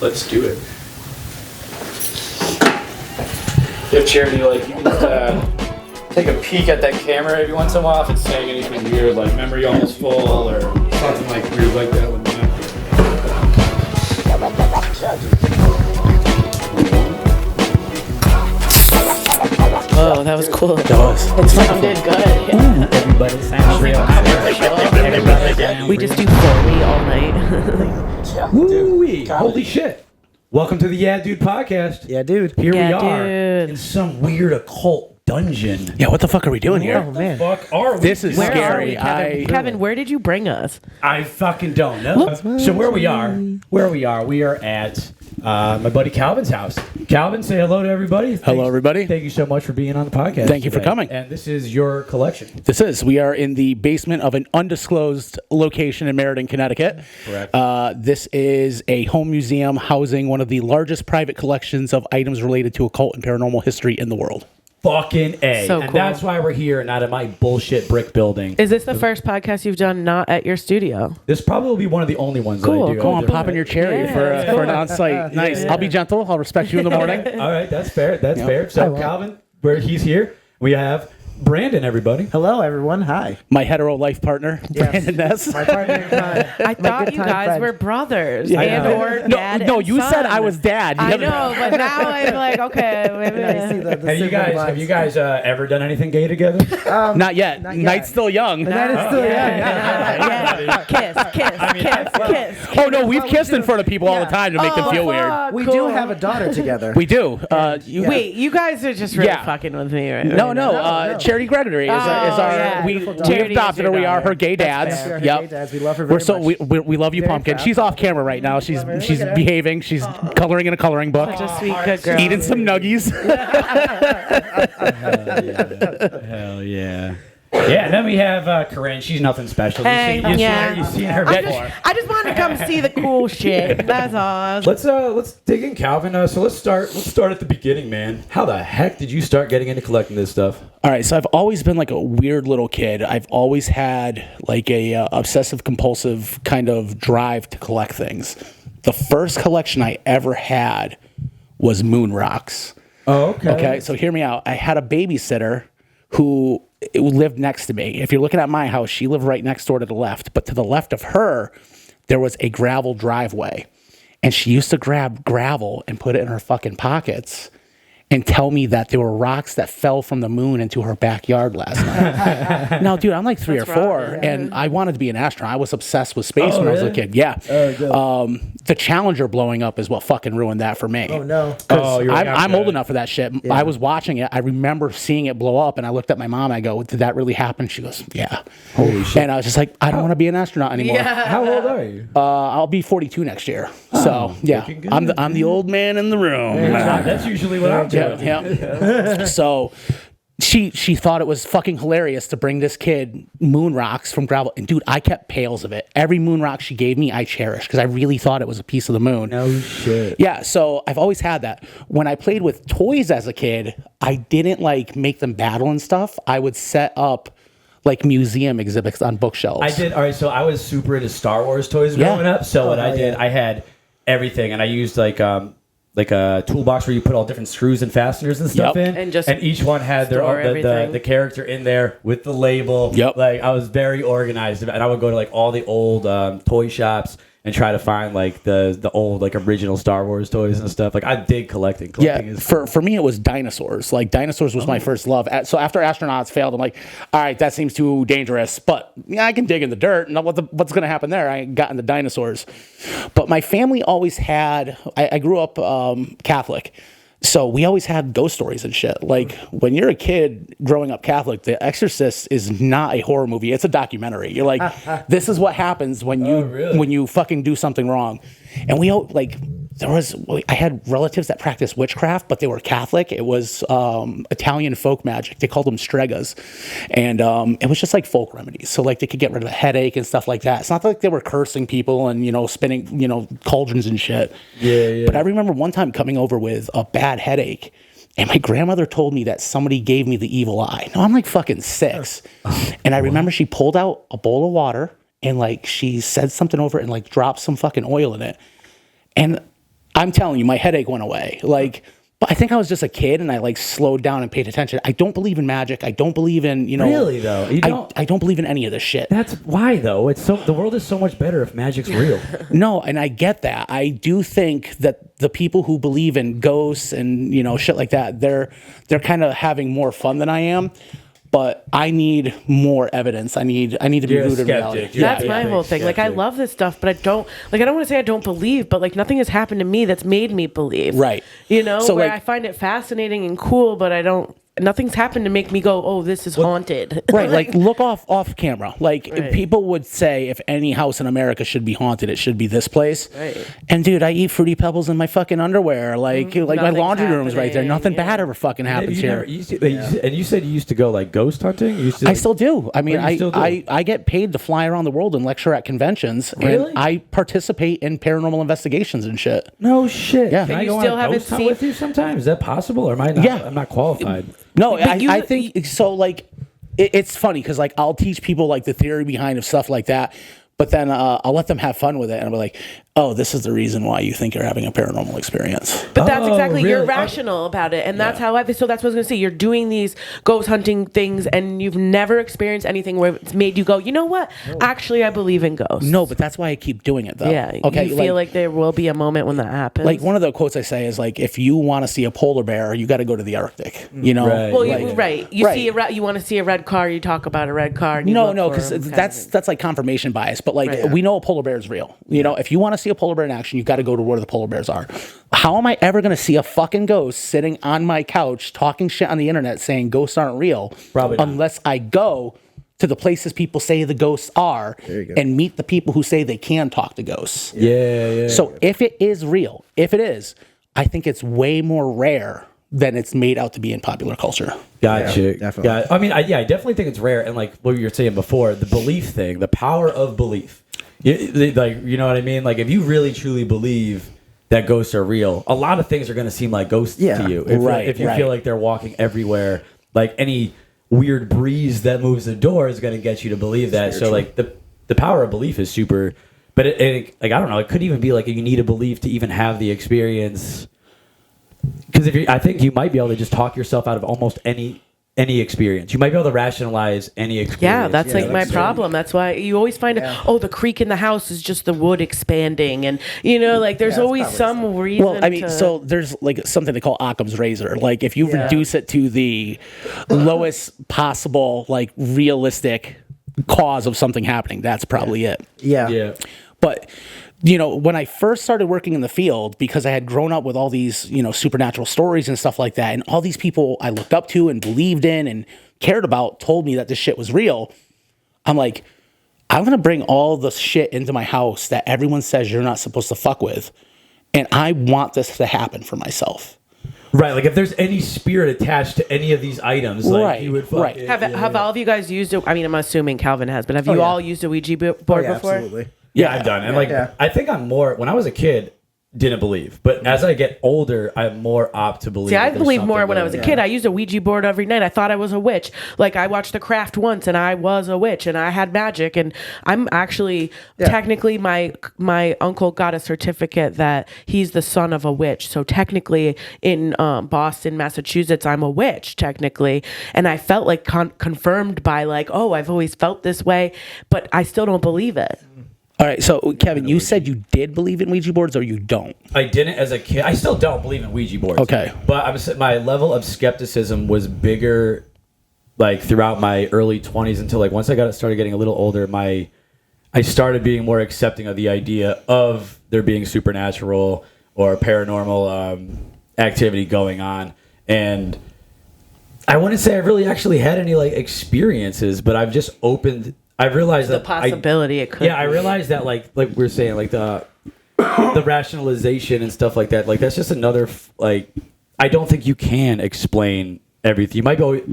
Let's do it. If Charity, like, you can just take a peek at that camera every once in a while if it's saying anything weird, like memory almost full or something like weird like that. Oh, that was cool. That was. It sounded good. Yeah. Everybody sounds real. We just do Foley all night. Woo-wee. Holy shit. Welcome to the Yeah Dude podcast. Yeah, dude. Here Yeah, we are dude. in some weird occult dungeon. Yeah, what the fuck are we doing here? Oh, man. Fuck are we? This is Where are scary. we, Kevin? Kevin, where did you bring us? I fucking don't know. So where we are, we are at my buddy Calvin's house. Calvin, say hello to everybody. Hello, everybody. Thank you so much for being on the podcast. Thank you for today. coming. And this is your collection. We are in the basement of an undisclosed location in Meriden, Connecticut. Correct. This is a home museum housing one of the largest private collections of items related to occult and paranormal history in the world. Fucking A. So and cool. that's why we're here, not at my bullshit brick building. Is this the first podcast you've done not at your studio? This probably will be one of the only ones Cool, that I do. cool. Go on, pop in your cherry Yeah. for an on-site. Nice. Yeah. I'll be gentle. I'll respect you in the morning. All right, that's fair. That's fair. So Calvin, where he's here, we have Brandon, everybody. Hello, everyone. Hi. My hetero life partner, Yes. Brandon Ness. My partner in crime. I thought good you time guys friend. were brothers Yeah, I and know. or dad No, and you son. said I was dad. You I haven't- know, but now I'm like, okay. I see the Have you guys ever done anything gay together? Not yet. Not yet. Night's still young. That is still, Yeah. Kiss. Oh, no, we've kissed in front of people all the time to make them feel weird. We do have a daughter together. We do. Wait, you guys are just really Yeah. fucking with me right No, now. no. Charity Gregory is our. yeah. We Beautiful daughter. adopted her. We are her gay dads. fair. Her Yep. gay dads. We love her We're very much. we love you, Very Pumpkin. proud. She's off camera right now. She's Look she's at her. behaving. She's coloring in a coloring book. Such a sweet good girl. Eating some nuggies. Hell yeah. Yeah, and then we have Corinne. She's nothing special. You've seen her before. I just wanted to come see the cool shit. That's all. Let's dig in, Calvin. So let's start at the beginning, man. How the heck did you start getting into collecting this stuff? All right, so I've always been like a weird little kid. I've always had like a obsessive compulsive kind of drive to collect things. The first collection I ever had was moon rocks. Oh, okay. Okay, so hear me out. I had a babysitter who lived next to me. If you're looking at my house, she lived right next door to the left. But to the left of her, there was a gravel driveway. And she used to grab gravel and put it in her fucking pockets and tell me that there were rocks that fell from the moon into her backyard last night. Now, dude, I'm like 3 or 4, and I wanted to be an astronaut. I was obsessed with space when I was a kid. Yeah. The Challenger blowing up is what fucking ruined that for me. Oh, no. I'm old enough for that shit. Yeah. I was watching it. I remember seeing it blow up, and I looked at my mom. I go, "Did that really happen?" She goes, "Yeah." Holy shit. And I was just like, "I don't want to be an astronaut anymore." Yeah. How old are you? I'll be 42 next year. So yeah, I'm the old man in the room. That's usually what I'm doing. Yeah. So she thought it was fucking hilarious to bring this kid moon rocks from gravel. And dude, I kept pails of it. Every moon rock she gave me, I cherished because I really thought it was a piece of the moon. No shit. Yeah, so I've always had that. When I played with toys as a kid, I didn't like make them battle and stuff. I would set up like museum exhibits on bookshelves. I did. All right, so I was super into Star Wars toys growing up. So what I did, I had everything, and I used like a toolbox where you put all different screws and fasteners and stuff in, And each one had their store own, everything. the character in there with the label. Yep. Like I was very organized, and I would go to like all the old toy shops and try to find like the old like original Star Wars toys and stuff. Like I dig collecting. Collecting Yeah, is for me it was dinosaurs. Like dinosaurs was my first love. So after astronauts failed, I'm like, all right, that seems too dangerous. But yeah, I can dig in the dirt. And what's going to happen there? I got into dinosaurs. But my family always had. I grew up Catholic. So we always had ghost stories and shit. Like when you're a kid growing up Catholic, The Exorcist is not a horror movie. It's a documentary. You're like, this is what happens when you fucking do something wrong. And we all like I had relatives that practiced witchcraft, but they were Catholic. It was Italian folk magic. They called them stregas. And it was just like folk remedies. So like they could get rid of a headache and stuff like that. It's not like they were cursing people and, spinning, cauldrons and shit. Yeah. But I remember one time coming over with a bad headache. And my grandmother told me that somebody gave me the evil eye. Now I'm like fucking 6. And I remember she pulled out a bowl of water and like she said something over it and like dropped some fucking oil in it. And I'm telling you, my headache went away. Like, but I think I was just a kid and I like slowed down and paid attention. I don't believe in magic. I don't believe in, Really though, you don't. I don't believe in any of this shit. That's why though. It's so the world is so much better if magic's real. No, and I get that. I do think that the people who believe in ghosts and shit like that, they're kind of having more fun than I am. But I need more evidence. I need to be You're a rooted in reality. skeptic. You're That's my whole thing. Like, I love this stuff, but I don't want to say I don't believe, but like nothing has happened to me that's made me believe. Right. So like, I find it fascinating and cool, but nothing's happened to make me go, oh, this is haunted. Right, like look off camera. Like Right. people would say if any house in America should be haunted, it should be this place. Right. And dude, I eat Fruity Pebbles in my fucking underwear. Like my Nothing's laundry room's right there. happening, Nothing yeah. bad ever fucking happens here. And you said you used to go like ghost hunting. You used to, I still do. I mean, you still do? I get paid to fly around the world and lecture at conventions, Really? and I participate in paranormal investigations and shit. no shit. Yeah. Can I you go still on a haven't ghost hunt seen- with you sometime? Is that possible, or am I not? Yeah. I'm not qualified. No, But I think so. Like, it's funny because like I'll teach people like the theory behind of stuff like that, but then I'll let them have fun with it, and I'll be like, "Oh, this is the reason why you think you're having a paranormal experience." But that's Oh, exactly, you're really? rational about it. And that's how so that's what I was going to say. You're doing these ghost hunting things and you've never experienced anything where it's made you go, you know what? Actually, I believe in ghosts. No, but that's why I keep doing it though. Yeah. Okay. You feel like there will be a moment when that happens. like one of the quotes I say is like, if you want to see a polar bear, you got to go to the Arctic. You know. Right. well, Like- you Right. see you want to see a red car, you talk about a red car. And you No, look no, for because 'em, kind of thing. that's like confirmation bias. But like Right. we know a polar bear is real. You know, if you want to see a polar bear in action, you got to go to where the polar bears are. How am I ever going to see a fucking ghost sitting on my couch talking shit on the internet saying ghosts aren't real? Probably not. Unless I go to the places people say the ghosts are you go. and meet the people who say they can talk to ghosts. Yeah. So if it is real, if it is, I think it's way more rare than it's made out to be in popular culture. Gotcha. Yeah, definitely. I mean, I definitely think it's rare. And like what you were saying before, the belief thing, the power of belief. Like, you know what I mean? Like, if you really truly believe that ghosts are real, a lot of things are going to seem like ghosts Yeah. to you. If you Right. feel like they're walking everywhere, like any weird breeze that moves the door is going to get you to believe that. So, like, the power of belief is super. But it, like, I don't know, it could even be like you need a belief to even have the experience. Because I think you might be able to just talk yourself out of almost any experience. You might be able to rationalize any experience. Yeah, that's like my that's problem. That's why you always find, the creak in the house is just the wood expanding. And, like there's that's always probably some reason. Well, I mean, to, so there's like something they call Occam's razor. Like if you reduce it to the lowest possible, like realistic cause of something happening, that's probably it. Yeah. Yeah. But when I first started working in the field, because I had grown up with all these, supernatural stories and stuff like that, and all these people I looked up to and believed in and cared about told me that this shit was real, I'm like, I'm going to bring all the shit into my house that everyone says you're not supposed to fuck with, and I want this to happen for myself. Right, like if there's any spirit attached to any of these items, like Right, you would fuck right. it. have all of you guys used it? I mean, I'm assuming Calvin has, but have you yeah. all used a Ouija board Oh, yeah, before? absolutely. Yeah, I've done. And like Yeah. I think I'm more when I was a kid, didn't believe. But as I get older, I'm more apt to believe. See, I that there's believed more something when I was a going kid. on. I used a Ouija board every night. I thought I was a witch. Like I watched The Craft once, and I was a witch, and I had magic. And I'm actually technically my uncle got a certificate that he's the son of a witch. So technically, in Boston, Massachusetts, I'm a witch technically, and I felt like confirmed by like, oh, I've always felt this way, but I still don't believe it. All right, so Kevin, you said you did believe in Ouija boards, or you don't? I didn't as a kid. I still don't believe in Ouija boards. Okay. But my level of skepticism was bigger like throughout my early 20s until like once I started getting a little older, I started being more accepting of the idea of there being supernatural or paranormal activity going on. And I wouldn't say I really actually had any like experiences, but I've just opened. I realized The that possibility it could. Yeah, I realized that like we were saying, like the rationalization and stuff like that. Like that's just another like. I don't think you can explain everything.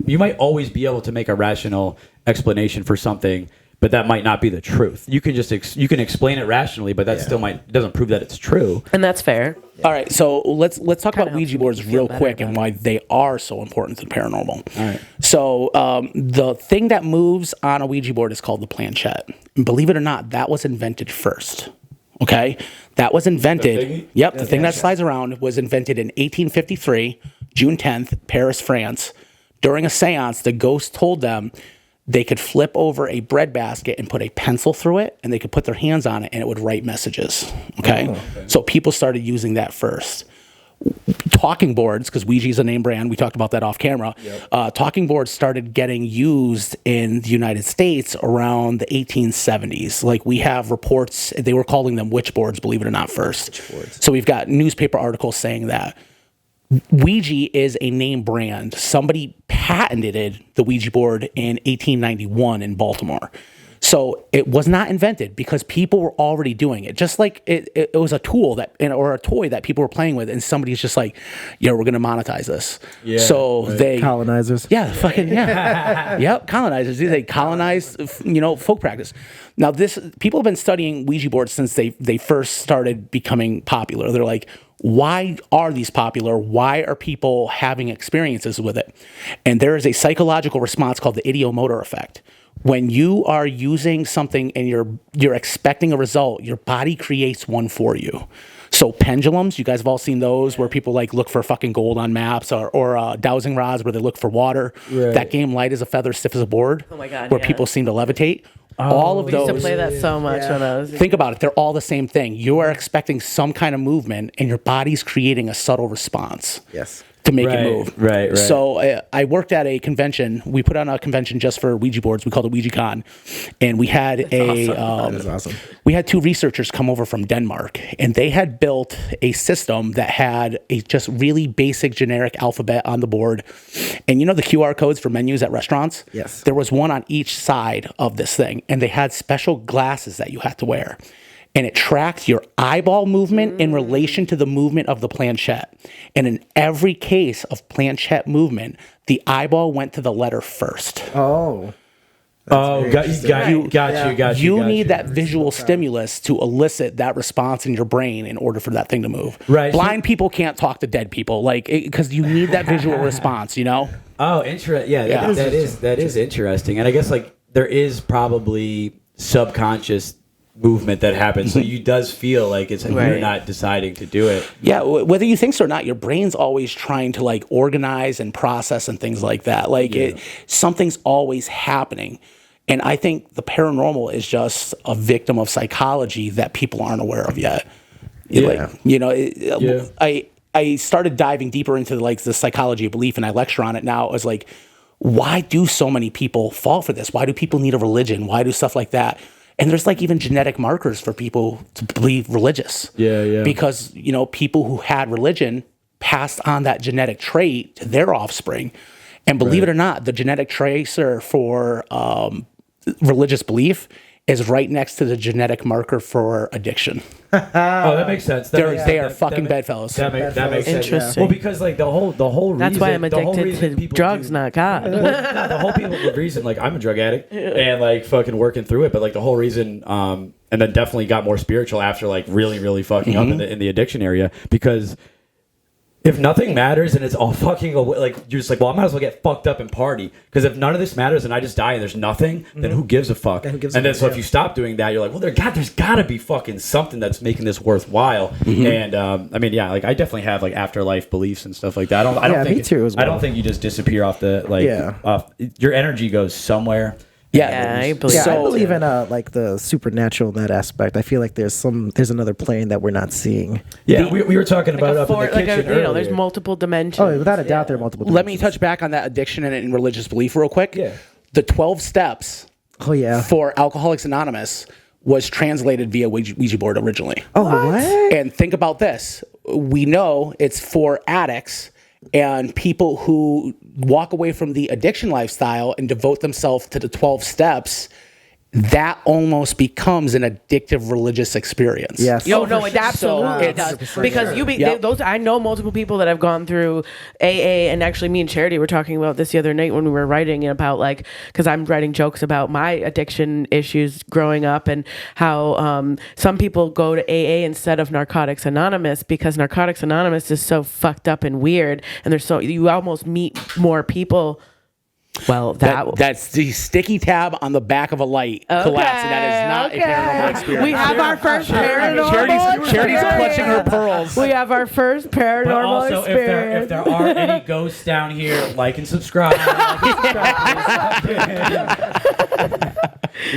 You might always be able to make a rational explanation for something, but that might not be the truth. You can just you can explain it rationally, but that still doesn't prove that it's true. And that's fair. All right, so let's talk Kinda about Ouija helps boards me feel real better quick about and it. why they are so important to the paranormal. All right. So the thing that moves on a Ouija board is called the planchette. And believe it or not, that was invented first. Okay, that was invented. The thingy? Yep, the thing that slides around was invented in 1853, June 10th, Paris, France. During a séance, the ghost told them they could flip over a bread basket and put a pencil through it, and they could put their hands on it, and it would write messages. Okay, so people started using that first. Talking boards, because Ouija's a name brand, we talked about that off camera. Talking boards started getting used in the United States around the 1870s. Like, we have reports, they were calling them witch boards, believe it or not, first. So we've got newspaper articles saying that. Ouija is a name brand. Somebody patented the Ouija board in 1891 in Baltimore. So it was not invented because people were already doing it. Just like it was a tool that, or a toy that people were playing with, and somebody's just like, "Yo, we're gonna monetize this." Yeah, so they Colonizers. yeah, fucking yeah, yep, colonizers. They colonized, folk practice. Now people have been studying Ouija boards since they first started becoming popular. They're like, why are these popular? Why are people having experiences with it? And there is a psychological response called the ideomotor effect. When you are using something and you're expecting a result, your body creates one for you. So pendulums, you guys have all seen those where people like look for fucking gold on maps, or dowsing rods where they look for water. Right. That game, light as a feather, stiff as a board. Oh my God, where yeah. people seem to levitate. All of We used to those. play that so much when I was. Think about it. They're all the same thing. You are expecting some kind of movement, and your body's creating a subtle response. Yes. To make it Right, move. right. So I worked at a convention. We put on a convention just for Ouija boards. We called it Ouija Con. And we had That is awesome. we had two researchers come over from Denmark, and they had built a system that had a just really basic generic alphabet on the board. And you know the QR codes for menus at restaurants? Yes. There was one on each side of this thing, and they had special glasses that you had to wear. And it tracked your eyeball movement in relation to the movement of the planchette. And in every case of planchette movement, the eyeball went to the letter first. Oh. Got you. You need that visual stimulus to elicit that response in your brain in order for that thing to move. Right. Blind people can't talk to dead people, like, because you need that visual response. Oh, interesting. Yeah, that is interesting. And I guess like there is probably subconscious movement that happens, so you does feel like it's you're not deciding to do it. Yeah, whether you think so or not, your brain's always trying to like organize and process and things like that. Like something's always happening. And I think the paranormal is just a victim of psychology that people aren't aware of yet. I started diving deeper into like the psychology of belief, and I lecture on it now. I was like, why do so many people fall for this? Why do people need a religion? Why do stuff like that? And there's like even genetic markers for people to believe religious. Yeah. Because, people who had religion passed on that genetic trait to their offspring. And believe it or not, the genetic tracer for religious belief is right next to the genetic marker for addiction. Oh, that makes sense. They are fucking bedfellows. That makes sense. Interesting. Well, because like the whole reason. That's why I'm addicted to people drugs, not God. the reason, like I'm a drug addict and like fucking working through it, but like the whole reason, and then definitely got more spiritual after like really fucking up in the addiction area, because if nothing matters and it's all fucking away, like you're just like, well, I might as well get fucked up and party, because if none of this matters and I just die and there's nothing, then who gives a fuck? And then if you stop doing that, you're like, well, there's gotta be fucking something that's making this worthwhile. And I mean, yeah, like I definitely have like afterlife beliefs and stuff like that. I don't think me too as well. I don't think you just disappear off the off, your energy goes somewhere. Yeah, I believe. Yeah, I believe in like the supernatural in that aspect. I feel like there's another plane that we're not seeing. Yeah, we were talking about up in the kitchen earlier. There's multiple dimensions. Oh, without a doubt, there are multiple. Let me touch back on that addiction and religious belief real quick. Yeah. The 12 steps Oh yeah. for Alcoholics Anonymous was translated via Ouija board originally. Oh what? And think about this. We know it's for addicts and people who walk away from the addiction lifestyle and devote themselves to the 12 steps. That almost becomes an addictive religious experience. Yes. Yo, no, it absolutely So does. Because those, I know multiple people that have gone through AA, and actually me and Charity were talking about this the other night when we were writing about like, because I'm writing jokes about my addiction issues growing up and how some people go to AA instead of Narcotics Anonymous because Narcotics Anonymous is so fucked up and weird, and you almost meet more people Well, That's the sticky tab on the back of a light collapsing. That is not a paranormal experience. We have our first paranormal. Charity's clutching her pearls. We have our first paranormal But also, experience. if there are any ghosts down here, like and subscribe.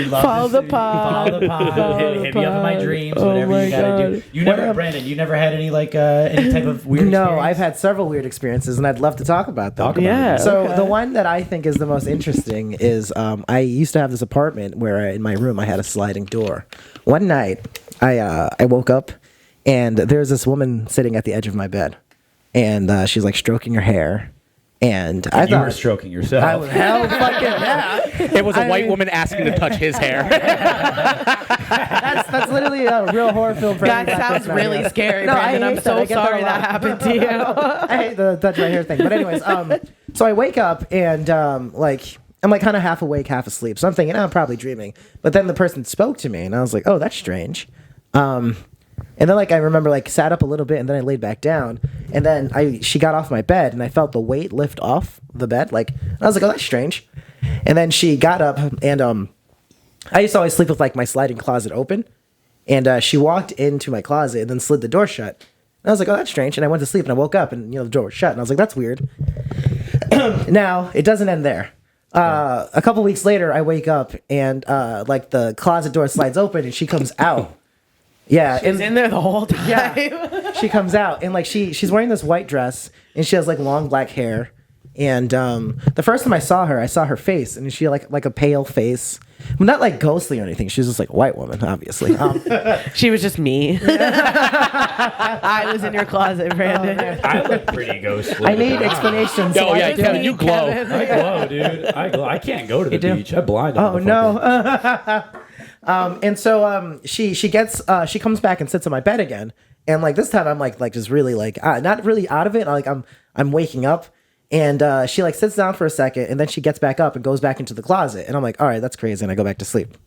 Follow the pod. Follow the pod. Hit me up in my dreams. Whatever you gotta do. You never, Brandon. You never had any any type of weird. No, experience? I've had several weird experiences, and I'd love to talk about them. Yeah. So the one that I think is the most interesting is I used to have this apartment where in my room I had a sliding door. One night I woke up and there's this woman sitting at the edge of my bed, and she's like stroking her hair. And I You thought were stroking yourself. I was hell fucking yeah. It was a white woman asking to touch his hair. That's literally a real horror film. For That everybody. sounds really scary, No, I Brandon. I'm hate so that. I get that sorry a that lot. happened to you. I hate the touch my hair thing. But anyways, so I wake up and I'm like kind of half awake, half asleep. So I'm thinking, I'm probably dreaming. But then the person spoke to me, and I was like, oh, that's strange. And then I remember sat up a little bit, and then I laid back down, and then she got off my bed, and I felt the weight lift off the bed. And I was like, oh, that's strange. And then she got up, and I used to always sleep with my sliding closet open, and she walked into my closet and then slid the door shut. And I was like, oh, that's strange. And I went to sleep, and I woke up, and the door was shut, and I was like, that's weird. Now it doesn't end there. A couple weeks later, I wake up, and the closet door slides open, and she comes out. Yeah, She's in there the whole time. Yeah, she comes out and she's wearing this white dress and she has long black hair. And the first time I saw her face, and she had like a pale face, not ghostly or anything. She was just a white woman, obviously. She was just me. I was in your closet, Brandon. I look pretty ghostly. I need explanations. Oh yeah, Kevin, you glow. I glow, dude. I glow. I can't go to the beach. I blind. Oh no. And so she comes back and sits on my bed again, and this time I'm just really not really out of it. I'm waking up, and she sits down for a second, and then she gets back up and goes back into the closet, and I'm like, all right, that's crazy, and I go back to sleep.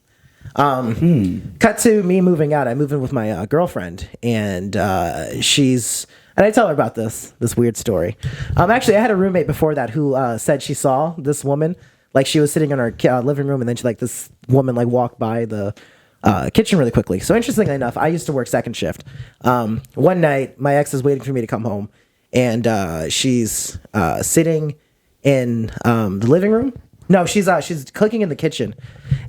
Cut to me moving out. I move in with my girlfriend, and and I tell her about this weird story. Actually, I had a roommate before that who said she saw this woman. She was sitting in our living room, and then this woman walked by the kitchen really quickly. So interestingly enough, I used to work second shift. One night, my ex is waiting for me to come home, and she's sitting in the living room. No, she's cooking in the kitchen,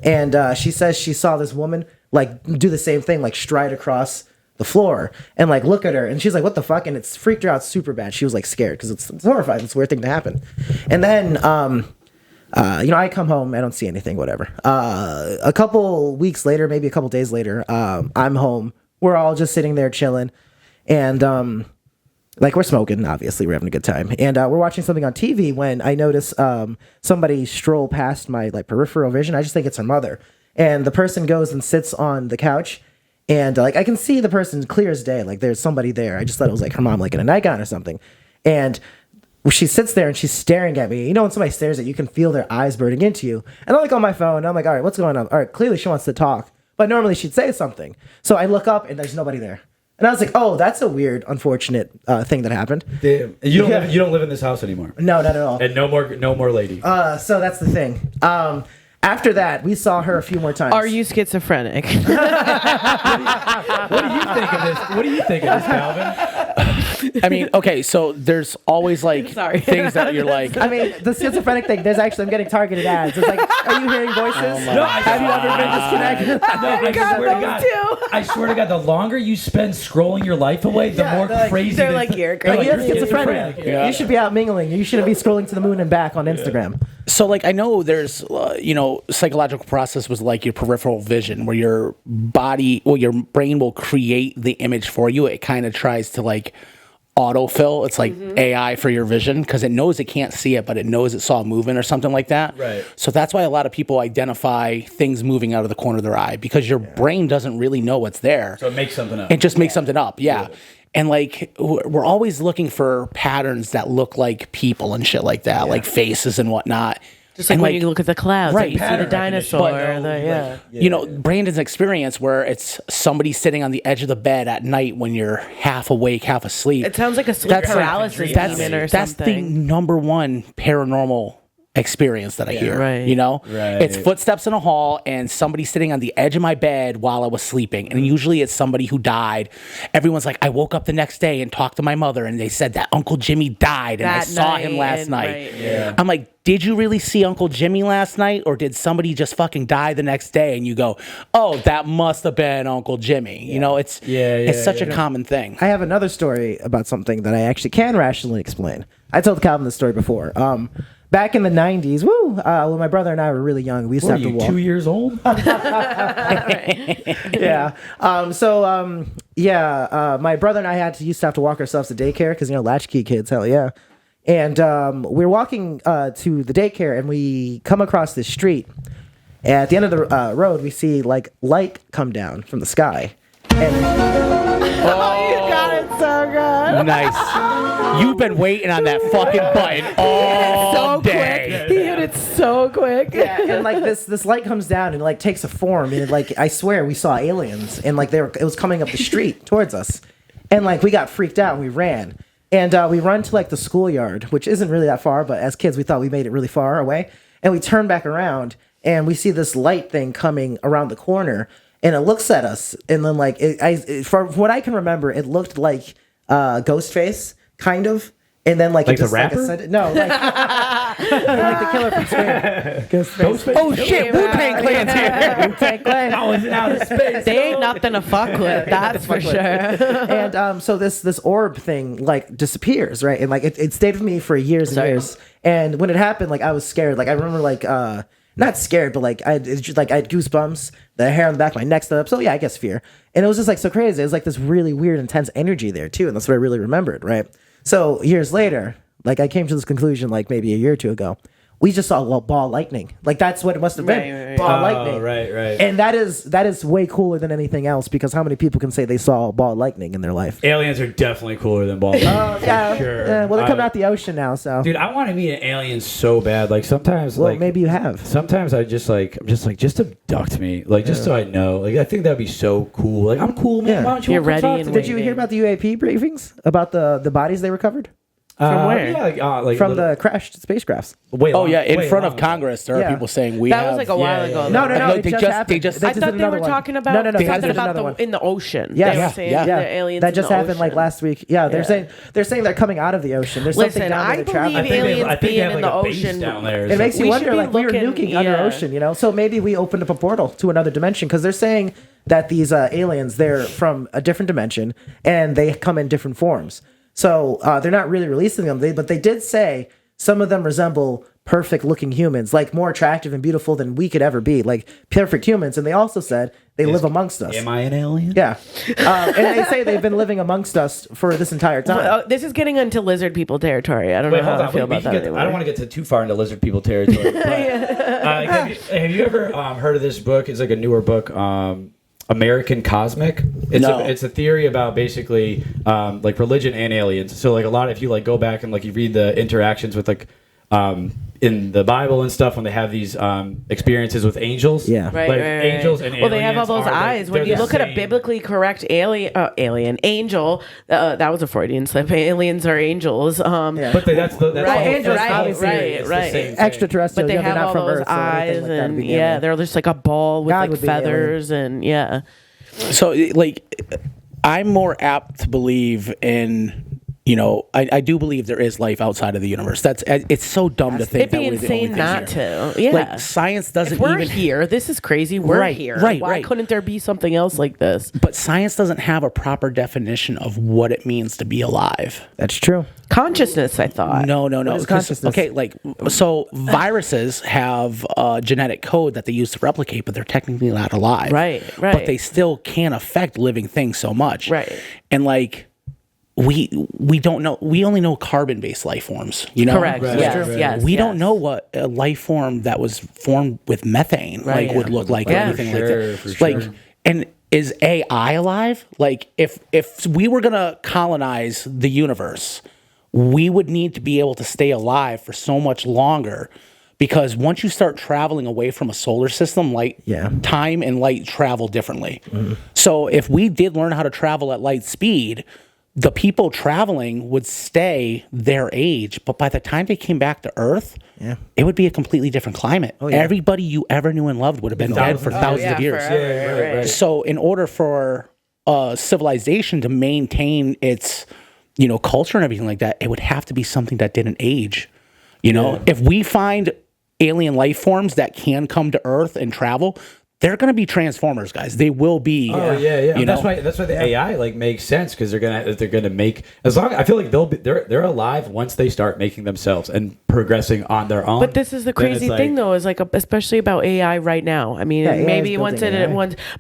and she says she saw this woman do the same thing, stride across the floor and look at her, and she's like, what the fuck? And it's freaked her out super bad. She was scared because it's horrifying. It's a weird thing to happen. And then I come home, I don't see anything, whatever. A couple weeks later, maybe a couple days later, I'm home. We're all just sitting there chilling, and we're smoking. Obviously, we're having a good time, and we're watching something on TV when I notice somebody stroll past my peripheral vision. I just think it's her mother, and the person goes and sits on the couch, and I can see the person clear as day. There's somebody there. I just thought it was her mom, in a nightgown or something, and she sits there and she's staring at me. When somebody stares at you, you can feel their eyes burning into you. And I'm on my phone. And I'm all right, what's going on? All right, clearly she wants to talk. But normally she'd say something. So I look up and there's nobody there. And I was like, oh, that's a weird, unfortunate thing that happened. Damn. You don't live in this house anymore. No, not at all. And no more lady. So that's the thing. After that, we saw her a few more times. Are you schizophrenic? What do you think of this? What do you think of this, Calvin? I mean, okay, so there's always Sorry. things that you're I mean, the schizophrenic thing, I'm getting targeted ads. It's are you hearing voices? No, Have you ever been disconnected? I swear to God, the longer you spend scrolling your life away, the more crazy they're you're crazy. You're schizophrenic. Yeah. You should be out mingling. You shouldn't be scrolling to the moon and back on Instagram. So I know there's psychological process was your peripheral vision, where your your brain will create the image for you. It kind of tries to autofill. It's AI for your vision, because it knows it can't see it, but it knows it saw movement or something like that. Right. So that's why a lot of people identify things moving out of the corner of their eye, because your brain doesn't really know what's there. So it makes something up. It just makes something up. Yeah. And we're always looking for patterns that look like people and shit like that, like faces and whatnot. Just when you look at the clouds, right, you see the dinosaur. Brandon's experience where it's somebody sitting on the edge of the bed at night when you're half awake, half asleep. It sounds like a sleep paralysis demon or That's the something. number one paranormal experience that I hear. Right. You know, Right. it's footsteps in a hall and somebody sitting on the edge of my bed while I was sleeping, and usually it's somebody who died. Everyone's like, I woke up the next day and talked to my mother, and they said that Uncle Jimmy died, and I That saw him night, last and night. right. Yeah. I'm like, did you really see Uncle Jimmy last night, or did somebody just fucking die the next day? And you go, oh, that must have been Uncle Jimmy. You know, it's such a common thing. I have another story about something that I actually can rationally explain. I told Calvin this story before. Back in the 90s, when my brother and I were really young, we used What to are have to you, walk. 2 years old? Yeah. My brother and I used to have to walk ourselves to daycare because, latchkey kids, hell yeah. And we're walking to the daycare, and we come across this street. At the end of the road, we see light come down from the sky. And You got it so good. Nice. You've been waiting on that fucking button all So day. quick. He hit it so quick. and this light comes down and takes a form, and I swear we saw aliens, and it was coming up the street towards us, and we got freaked out and we ran. And we run to the schoolyard, which isn't really that far, but as kids we thought we made it really far away. And we turn back around and we see this light thing coming around the corner, and it looks at us. And then from what I can remember, it looked like Ghostface, kind of. And then Like it the just, rapper? No, like the killer from Scream. Ghostface. Oh shit, Wu-Tang Clan's here. Wu-Tang Clan. I was in outer space. They ain't nothing to fuck with. That's for sure. And so this orb thing disappears, right? And it stayed with me for years and years. And when it happened, I was scared. I remember not scared, but I had goosebumps, the hair on the back of my neck stood up. So yeah, I guess fear. And it was just so crazy. It was this really weird, intense energy there too, and that's what I really remembered, right? So years later, I came to this conclusion maybe a year or two ago. We just saw ball lightning. That's what it must have been. Right. Ball Oh, lightning. right. And that is way cooler than anything else, because how many people can say they saw ball lightning in their life? Aliens are definitely cooler than balls. Yeah. Sure. Yeah, well, they're coming out the ocean now, so. Dude, I want to meet an alien so bad. Sometimes, Well, maybe you have. Sometimes I just just abduct me, just so I know. I think that'd be so cool. I'm cool, man. Yeah. Why don't you You're wanna come ready talk and to Did me? you hear about the UAP briefings about the bodies they recovered From where? Yeah, from the crashed spacecrafts? Oh yeah, in front of Congress, there are Yeah. people saying we That have. was a while yeah, ago. yeah. No, No, it they just just- happened. they just- They I did thought they another were one. talking about No, they something did about another one. in the ocean. Yes. They were saying Yeah. the aliens That in just the happened ocean. last week. Yeah, they're saying they're coming out of the ocean. There's something Listen, down there I they're believe traveling. aliens being in the a base ocean down there. It makes you We wonder, should be we were looking- nuking under yeah. ocean, So maybe we opened up a portal to another dimension, because they're saying that these aliens, they're from a different dimension and they come in different forms. So they're not really releasing them, but they did say some of them resemble perfect looking humans, more attractive and beautiful than we could ever be, perfect humans. And they also said they live amongst us. Am I an alien? Yeah. And they say they've been living amongst us for this entire time. Well, this is getting into lizard people territory. I don't know how I feel about that I anymore. don't want to get too far into lizard people territory. But, have you ever heard of this book? It's a newer book. American Cosmic. It's a theory about basically religion and aliens. So a lot, if you go back and you read the interactions with in the Bible and stuff, when they have these experiences with angels. Yeah. Right, angels and well, they have all aliens those are, eyes. When they're you the look at a same. biblically correct angel, that was a Freudian slip. Aliens are angels. But that's the Right, whole angels, right, obviously, right, it's the right. same thing. Extraterrestrial, But they they're have not all from those Earth, so anything eyes, like that would and be yeah, alien. they're just like a ball with God would be an alien. feathers, and yeah. So I'm more apt to believe in. I do believe there is life outside of the universe. It's so dumb to think It'd be that we're the only insane things not here. to. Yeah. Science doesn't If we're even here. This is crazy. We're Right, here. right, Why right. couldn't there be something else like this? But science doesn't have a proper definition of what it means to be alive. That's true. Consciousness, I thought. No. is 'Cause, consciousness? okay, so viruses have a genetic code that they use to replicate, but they're technically not alive. Right. But they still can affect living things so much. Right. And we don't know. We only know carbon-based life forms. Correct. Right. Yes. Right. Yes. We yes. don't know what a life form that was formed with methane Right. would look like, Yeah. or anything For like sure, that. for sure. And is AI alive? If we were gonna colonize the universe, we would need to be able to stay alive for so much longer. Because once you start traveling away from a solar system, time and light travel differently. So if we did learn how to travel at light speed, the people traveling would stay their age, but by the time they came back to Earth, it would be a completely different climate. Everybody you ever knew and loved would have been dead for thousands of years. Forever, right. So in order for civilization to maintain its, culture and everything like that, it would have to be something that didn't age. If we find alien life forms that can come to Earth and travel, they're going to be transformers, guys. They will be. Oh yeah. That's why the AI makes sense, because they're gonna make, as long, I feel like they're alive once they start making themselves and progressing on their own. But this is the crazy thing, though, is like especially about AI right now. I mean, maybe once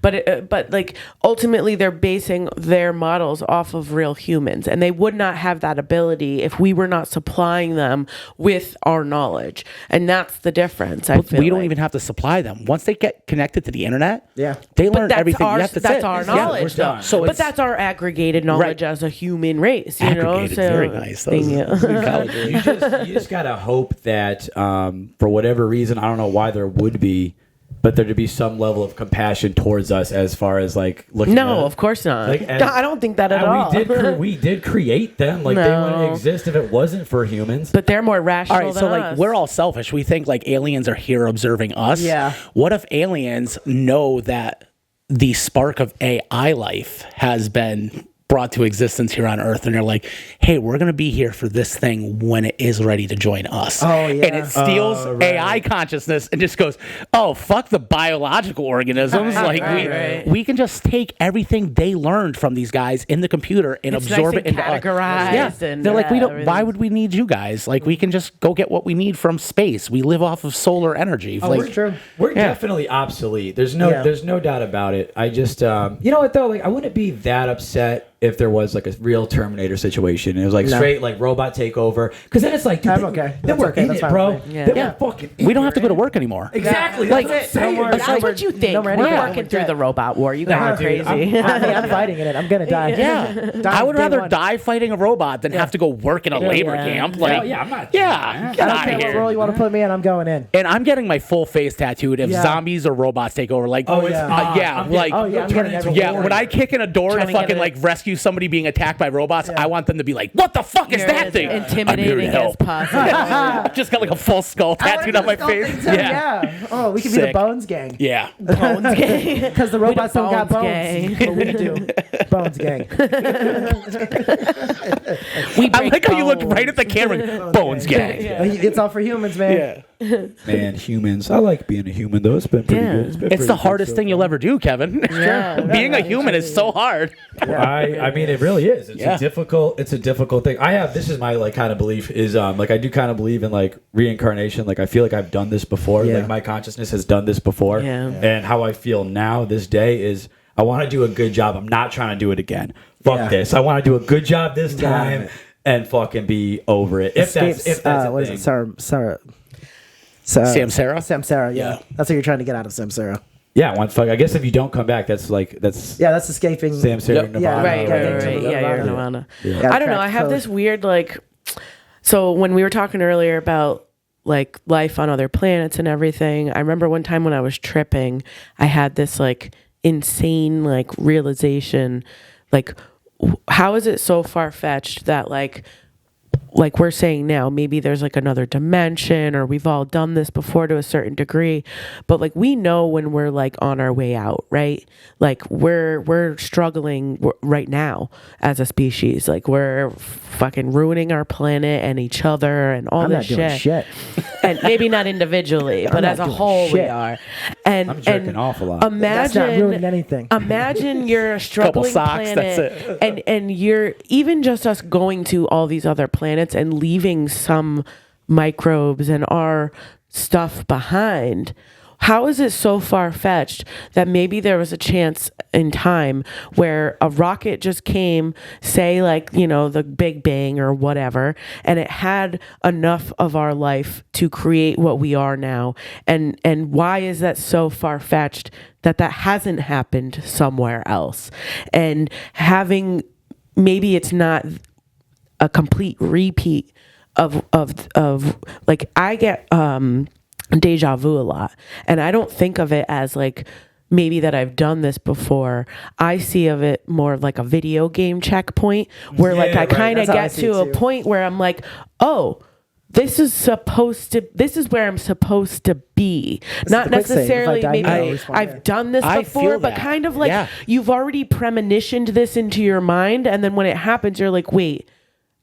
but like ultimately they're basing their models off of real humans, and they would not have that ability if we were not supplying them with our knowledge, and that's the difference. We don't even have to supply them once they get connected to the internet. They learn everything. That's our knowledge, though. But that's our aggregated knowledge as a human race. Aggregated, very nice. You just gotta hope that for whatever reason, I don't know why there would be, but there to be some level of compassion towards us as far as like looking. No, of course not. I don't think that at all. We did create them. Like they wouldn't exist if it wasn't for humans. But they're more rational than us. We're all selfish. We think like aliens are here observing us. Yeah. What if aliens know that the spark of AI life has been brought to existence here on Earth, and they're like, hey, we're going to be here for this thing when it is ready to join us. And it steals AI consciousness and just goes, oh, fuck the biological organisms. We can just take everything they learned from these guys in the computer and absorb it into categorized. And they're like, why would we need you guys? Like, we can just go get what we need from space. We live off of solar energy. We're definitely obsolete. There's no doubt about it. I just, you know what though? Like, I wouldn't be that upset if there was like a real Terminator situation. It was like straight like robot takeover. Because then it's like, dude, then we're in it, bro. We're fucking we don't have to go to work anymore. Exactly. Like, that's what you think. We're working through the robot war. You guys are crazy. I'm fighting in it. I'm gonna die. I would rather die fighting a robot than have to go work in a labor camp. Like, I'm not. Get I don't out care of what here. role you want to put me in. I'm going in. And I'm getting my full face tattooed if zombies or robots take over. Like, I'm getting everything. when I kick in a door to fucking like rescue somebody being attacked by robots, I want them to be like, what the fuck is that thing? Intimidating as possible. I've just got like a full skull tattooed on my face. Oh, we could be the Bones Gang. Yeah. Bones Gang. Because the robots don't got bones. Gang. But we do. Bones Gang. I like how you looked right at the camera. Bones Gang. It's all for humans, man. Man, humans. I like being a human though. It's been pretty good. It's the hardest thing you'll ever do, Kevin. Being a human is so hard. I mean, it really is. It's a difficult thing. This is my like kind of belief is like I do kind of believe in like reincarnation. Like I feel like I've done this before. Like my consciousness has done this before. And how I feel now this day is I want to do a good job. I'm not trying to do it again. Fuck this. I want to do a good job this time and fucking be over it. If that's what is it? Samsara? Samsara, yeah. That's what you're trying to get out of Samsara. Yeah, I guess if you don't come back, that's that's escaping Samsara. Nirvana. Right. Yeah, you're Nirvana. I don't know. I have this weird like. So when we were talking earlier about like life on other planets and everything, I remember one time when I was tripping, I had this like insane like realization, like how is it so far fetched that like we're saying now, maybe there's like another dimension or we've all done this before to a certain degree, but like we know when we're like on our way out, right? Like we're struggling right now as a species. Like we're fucking ruining our planet and each other and all this shit. And maybe not individually, but as a whole we are. And I'm jerking off a lot. That's not ruining anything. Imagine you're a struggling socks, planet and you're even just us going to all these other planets and leaving some microbes and our stuff behind. How is it so far-fetched that maybe there was a chance in time where a rocket just came, say like, the Big Bang or whatever, and it had enough of our life to create what we are now? And why is that so far-fetched that hasn't happened somewhere else? And maybe it's not a complete repeat of like I get deja vu a lot, and I don't think of it as like maybe that I've done this before, I see of it more of like a video game checkpoint where like I kind of get to a point where I'm like, oh, this is where I'm supposed to be. Not necessarily maybe I've done this before, but kind of like you've already premonitioned this into your mind, and then when it happens, you're like, wait,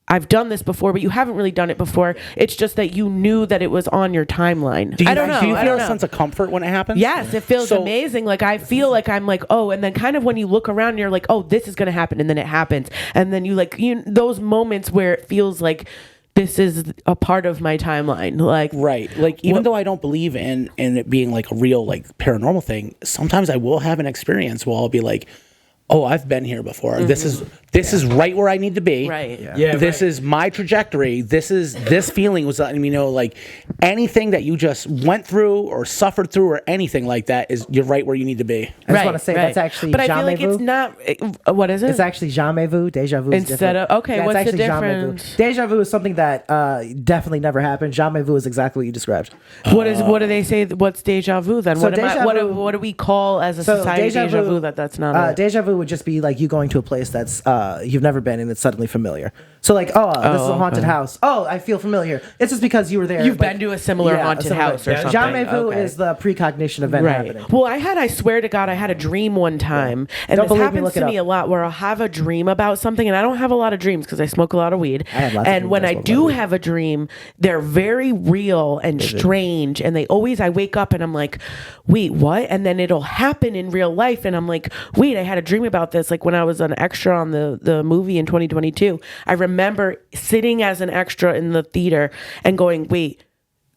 I've done this before, but you haven't really done it before. It's just that you knew that it was on your timeline. I don't know. Do you feel a sense of comfort when it happens? Yes, it feels amazing. Like I feel like I'm like, oh, and then kind of when you look around, you're like, oh, this is going to happen, and then it happens, and then you like those moments where it feels like this is a part of my timeline. Like right. Like even though I don't believe in it being like a real like paranormal thing, sometimes I will have an experience where I'll be like, oh, I've been here before. Mm-hmm. This is right where I need to be. Right. Yeah. This is my trajectory. This feeling was letting me know like anything that you just went through or suffered through or anything like that is you're right where you need to be. I just want to say that's actually. But I feel like it's not. What is it? It's actually jamais vu. Deja vu is instead different. of okay. What's the difference? Deja vu is something that definitely never happened. Jamais vu is exactly what you described. What do they say? What's deja vu then? So what do we call as a society deja vu? That's not. Deja vu would just be like you going to a place that's you've never been and it's suddenly familiar. So like, this is a haunted house. Oh, I feel familiar. It's just because you were there. You've been to a similar haunted house or something. Jamais vu is the precognition event happening. Well, I swear to God, I had a dream one time, and this happens to me a lot, where I'll have a dream about something, and I don't have a lot of dreams because I smoke a lot of weed. And when I do have a dream, they're very real and strange, and I wake up and I'm like, wait, what? And then it'll happen in real life, and I'm like, wait, I had a dream about this. Like when I was an extra on the movie in 2022, I remember sitting as an extra in the theater and going, wait,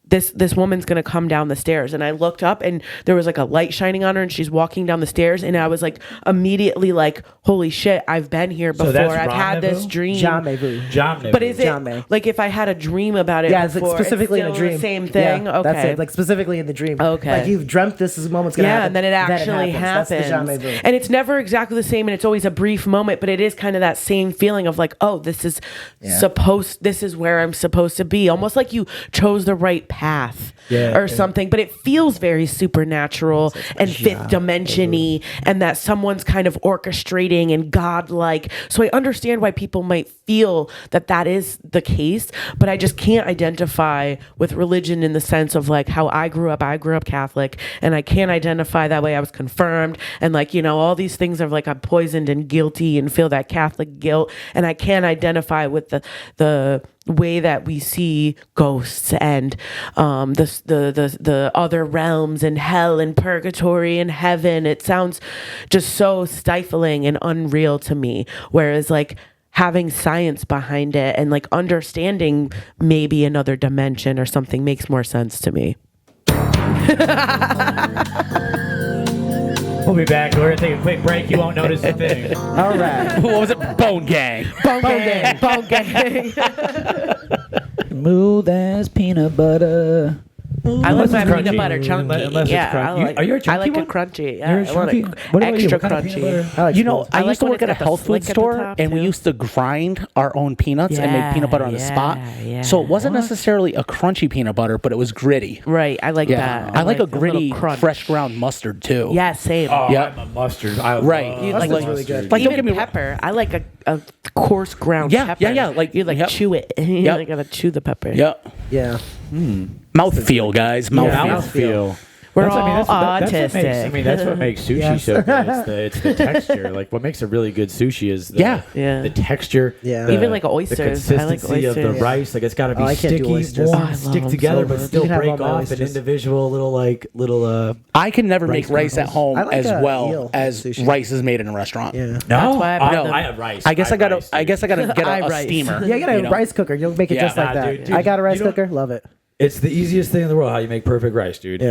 this woman's gonna come down the stairs. And I looked up and there was like a light shining on her and she's walking down the stairs, and I was like immediately like, holy shit, I've been here before. I've had this dream. Jamais vu. But is it like if I had a dream about it before, it's specifically it's in a dream. The same thing? Yeah, okay. That's it. Like specifically in the dream. Okay. Like you've dreamt this moment's gonna happen. And then it actually happens. That's the jamais vu. And it's never exactly the same, and it's always a brief moment, but it is kind of that same feeling of like, oh, this is where I'm supposed to be. Almost like you chose the right path. Or something, but it feels very supernatural and fifth dimension-y, and that someone's kind of orchestrating and godlike. So I understand why people might feel that is the case, but I just can't identify with religion in the sense of like how I grew up. I grew up Catholic, and I can't identify that way. I was confirmed, and like, all these things of like I'm poisoned and guilty and feel that Catholic guilt, and I can't identify with the way that we see ghosts and the other realms and hell and purgatory and heaven. It sounds just so stifling and unreal to me, whereas like having science behind it and like understanding maybe another dimension or something makes more sense to me. We'll be back. We're going to take a quick break. You won't notice a thing. All right. What was it? Bone Gang. Bone gang. Bone gang. Smooth as peanut butter. I like my peanut butter chunky. Unless it's crunchy. Are you a chunky I like one? a crunchy. Yeah, You're a chunky? What about extra you? What kind of crunchy. peanut butter? I like used to when work it's at a got the health food slick at the store, top, and we too. used to grind our own peanuts and make peanut butter on the spot. Yeah. So it wasn't necessarily a crunchy peanut butter, but it was gritty. Right, I like that. I like a little gritty, crunch. fresh ground mustard too. Yeah, same. Oh, Yeah. I'm a mustard. I Right. love You like mustard. really good. Like, don't Even get me pepper. I like a coarse ground pepper. Yeah. Like you like yep. chew it. You Yep. like gotta chew the pepper. Yep. Yeah. Mouthfeel, guys. Mouthfeel. Mouthfeel. We're That's all what makes, autistic. that's what makes sushi Yes. so good. It's the texture. Like what makes a really good sushi is the, Yeah. the texture. Yeah. Even like oysters. The I like consistency of the oysters. rice. Like it's got to be I can't do sticky, oysters. warm, Oh, I love stick them together, so but much. still You can have break all my off an oysters. individual little. I can never make rice at kernels. home I like as eel well as sushi. rice is made in a restaurant. Yeah. No, That's why I buy them. I have rice. I guess I gotta. rice, I dude. guess I gotta get I a rice. steamer. Yeah, you got a you know? rice cooker. You'll make it Yeah. just like Nah, that. dude, I got a rice you don't- cooker. Love it. It's the easiest thing in the world how you make perfect rice, dude. Yeah.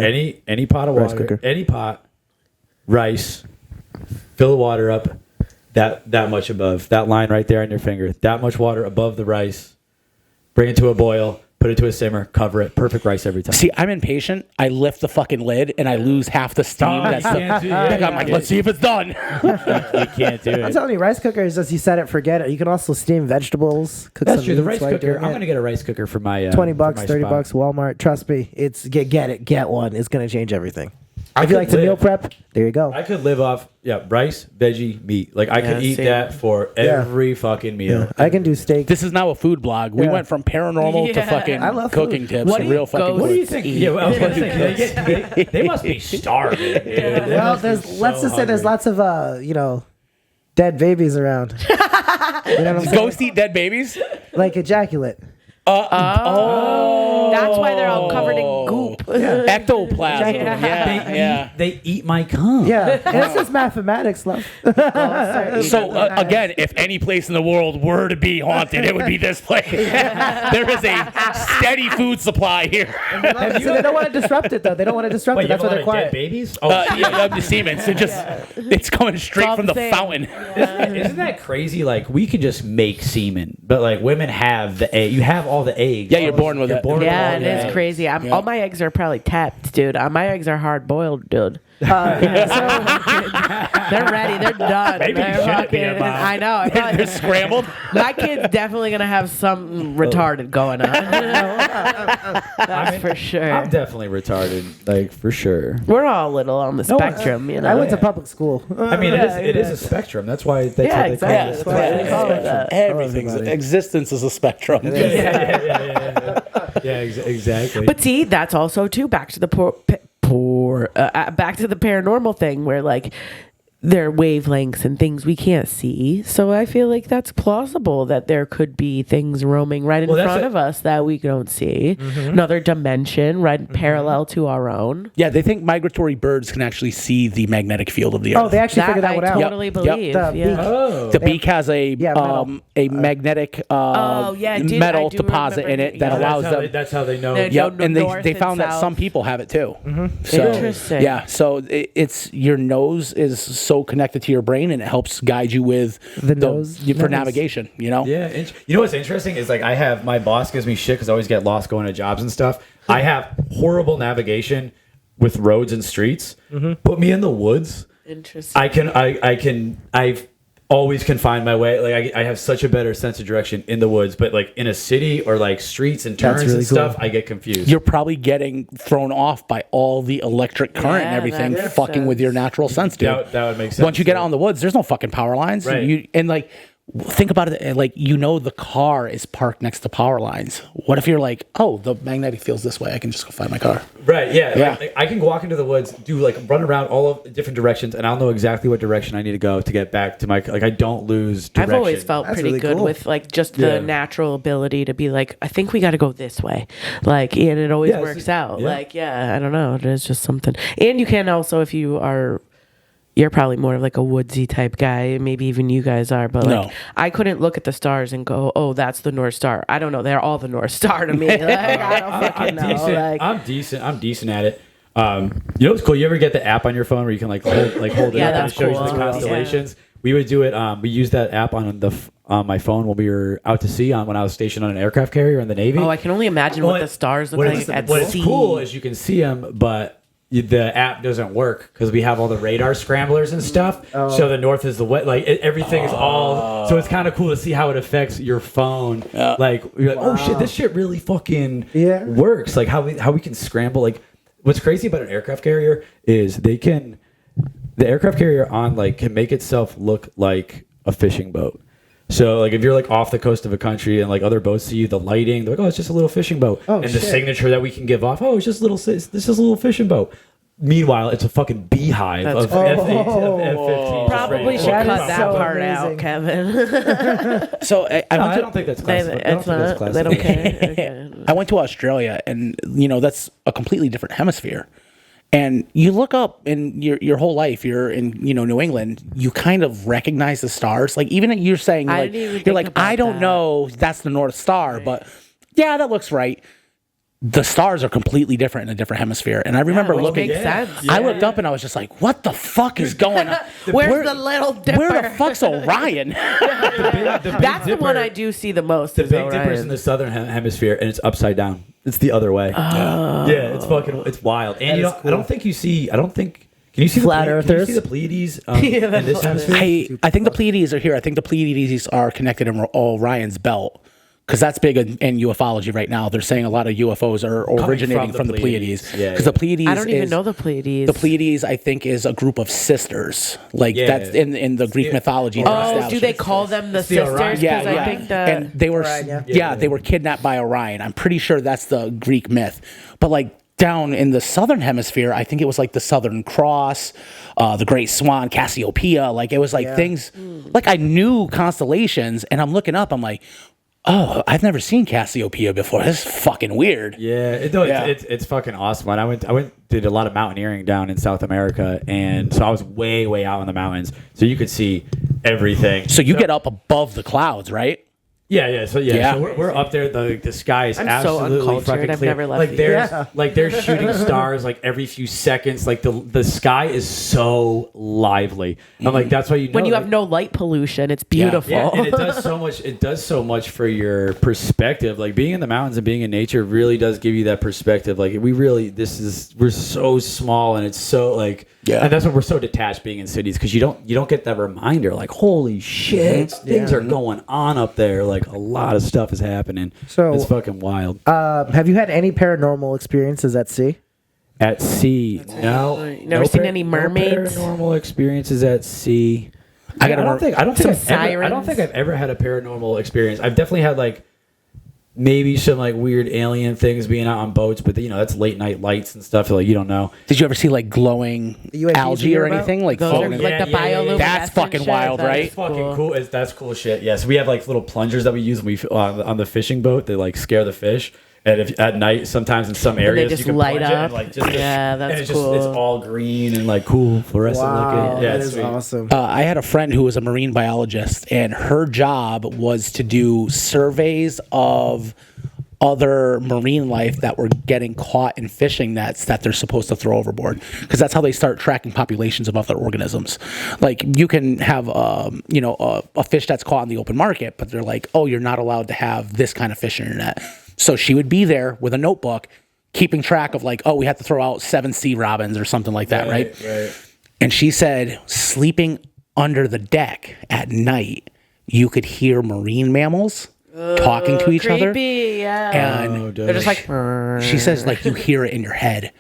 Any pot of Rice water, cooker. any pot, rice, fill the water up that much above that line right there on your finger. That much water above the rice. Bring it to a boil. Put it to a simmer. Cover it. Perfect rice every time. See, I'm impatient. I lift the fucking lid and I lose half the steam. Oh, That's you the, can't do- like, I'm like, let's see if it's done. You can't do I'm it. telling you, rice cooker is just you set it, forget it. You can also steam vegetables. Cook That's some true. The meats rice while you're cooker. doing I'm it. gonna get a rice cooker for my $20, for my $30, spot. Walmart. Trust me, it's get one. It's gonna change everything. If you like to meal prep, there you go. I could live off rice, veggie, meat. Like I could eat that for every fucking meal. Yeah. I can do steak. This is now a food blog. We went from paranormal to fucking I love cooking food. tips. What do you fucking. What do you think? Yeah, well, I was gonna say, they must be starving. Dude. Well, let's just say there's lots of dead babies around. You know what I'm saying? Ghost eat dead babies? Like ejaculate. That's why they're all covered in goop. Ectoplasm. Yeah. They eat my cum. Yeah, and it's just mathematics, love. So again, if any place in the world were to be haunted, it would be this place. There is a steady food supply here. So they don't want to disrupt it, though. They don't want to disrupt it. That's why they're quiet. Babies? The semen. So it's coming straight from the fountain. Isn't that crazy? Like we could just make semen, but like women have the egg. You have all the eggs. Yeah, you're born with it. Yeah, it is crazy. All my eggs are probably tapped, dude. My eggs are hard boiled, dude. They're ready. They're done. Maybe you shouldn't be about. I know. They're scrambled. My kid's definitely gonna have something retarded going on. That's for sure. I'm definitely retarded, like for sure. We're all a little on the spectrum, you know. I went to public school. I mean, it is a spectrum. That's why. That's what they exactly. call it. That's why they call it that. Everything's existence is a spectrum. Yeah, exactly. But see, that's also too back to the back to the paranormal thing where like there are wavelengths and things we can't see. So I feel like that's plausible that there could be things roaming right in front of us that we don't see. Another dimension right parallel to our own. Yeah, they think migratory birds can actually see the magnetic field of the Earth. Oh, they actually figured that one out. I totally believe. The beak. The beak has a magnetic dude, metal I do deposit remember in it that allows them. That's how they know. They Yep, know and north they and found that south. some people have it too. So, Interesting. yeah, so it's your nose is so connected to your brain, and it helps guide you with The nose. for navigation. You know. Yeah, you know what's interesting is like I have my boss gives me shit because I always get lost going to jobs and stuff. I have horrible navigation with roads and streets. Put me in the woods. Interesting. I've always can find my way. Like I have such a better sense of direction in the woods, but like in a city or like streets and turns really and stuff, cool. I get confused. You're probably getting thrown off by all the electric current and Yeah, everything that makes fucking with your sense. natural sense, dude. That would make sense. Once you get out in the woods, there's no fucking power lines. Right. And like, think about it. Like, the car is parked next to power lines. What if you're like, oh, the magnetic field's this way? I can just go find my car. Right, yeah. Yeah. Like, I can walk into the woods, run around all of the different directions, and I'll know exactly what direction I need to go to get back to my. Like, I don't lose direction. I've always felt That's pretty really good cool. with like just the natural ability to be like, I think we got to go this way, like, and it always works out. yeah. Like, I don't know, it is just something. And you can also, if you're probably more of like a woodsy type guy, maybe even you guys are, but like No. I couldn't look at the stars and go, oh, that's the North Star. I don't know, they're all the North Star to me. Like, I don't fucking know. Decent. Like, I'm decent at it. You know what's cool? You ever get the app on your phone where you can hold it Yeah, up and it that's shows you cool. the constellations? We would do it. We used that app on my phone when we were out to sea when I was stationed on an aircraft carrier in the Navy. oh, I can only imagine what the stars look like at What's sea. cool is you can see them, but the app doesn't work because we have all the radar scramblers and stuff. So the north is the west. Like everything is all. So it's kind of cool to see how it affects your phone. Like you're like, oh shit, this shit really fucking works. Like how we can scramble. Like what's crazy about an aircraft carrier is the aircraft carrier can make itself look like a fishing boat. So, like, if you're, like, off the coast of a country and, like, other boats see you, the lighting, they're like, oh, it's just a little fishing boat. Oh, and shit. the signature that we can give off, oh, it's just this is a little fishing boat. Meanwhile, it's a fucking beehive of F-15. Probably should That cut is that so part amazing. out, Kevin. So I don't think that's classified. It's not. They don't care. Okay. I went to Australia, and that's a completely different hemisphere. And you look up in your whole life, you're in New England, you kind of recognize the stars. Like even you're saying, I like didn't even you're think like, about I don't that. know, that's the North Star, but yeah, that looks right. The stars are completely different in a different hemisphere. And I remember which looking, makes sense. I looked up and I was just like, what the fuck is going on? Where's the little dipper? Where the fuck's Orion? That's the one I do see the most. The is Big Dipper's Orion. in the southern hemisphere, and it's upside down. It's the other way. Yeah, it's wild. And I don't think you see. I don't think. Can you see Flat Can you earthers? see the Pleiades in this hemisphere? I think the Pleiades are here. I think the Pleiades are connected in Orion's belt. Because that's big in ufology right now. They're saying a lot of UFOs are originating from the Pleiades. Because the Pleiades, I don't even know the Pleiades. The Pleiades, I think, is a group of sisters. Like that's in the Greek mythology. Oh, do they call them the sisters? Orion. Yeah, I think that and they were Orion, they were kidnapped by Orion. I'm pretty sure that's the Greek myth. But like down in the southern hemisphere, I think it was like the Southern Cross, the Great Swan, Cassiopeia. Like it was like things. Like I knew constellations, and I'm looking up. I'm like, oh, I've never seen Cassiopeia before. This is fucking weird. It's fucking awesome. And I went did a lot of mountaineering down in South America, and so I was way out in the mountains, so you could see everything. So you get up above the clouds, right? So we're up there. The sky is I'm absolutely so uncultured. fucking I've clear. never left They're shooting stars like every few seconds. Like the sky is so lively. I'm like, that's why when you have no light pollution, it's beautiful. Yeah, and it does so much. It does so much for your perspective. Like being in the mountains and being in nature really does give you that perspective. Like we're so small, and it's so like. Yeah. And that's why we're so detached being in cities, because you don't get that reminder like, holy shit, things are going on up there. Like a lot of stuff is happening. So it's fucking wild. Have you had any paranormal experiences at sea? At sea, no. Never seen any mermaids? No paranormal experiences at sea. I don't think I've ever had a paranormal experience. I've definitely had like maybe some like weird alien things being out on boats, but that's late night lights and stuff. Like you don't know. Did you ever see like glowing algae or anything? Like the bioluminescent that's fucking shit. wild, right? It's fucking cool. That's cool shit. Yes, we have like little plungers that we use when we on the fishing boat. They like scare the fish. And if at night, sometimes in some areas, just you can light plunge up. It and like That's cool. It's all green and like cool fluorescent looking. Yeah, that it's is sweet. awesome. I had a friend who was a marine biologist, and her job was to do surveys of other marine life that were getting caught in fishing nets that they're supposed to throw overboard, because that's how they start tracking populations of other organisms. Like you can have a fish that's caught in the open market, but they're like, oh, you're not allowed to have this kind of fish in your net. So she would be there with a notebook keeping track of like, oh, we have to throw out 7 sea robins or something like that, right? And she said sleeping under the deck at night, you could hear marine mammals talking to each other. Yeah. And they're just like, she says like you hear it in your head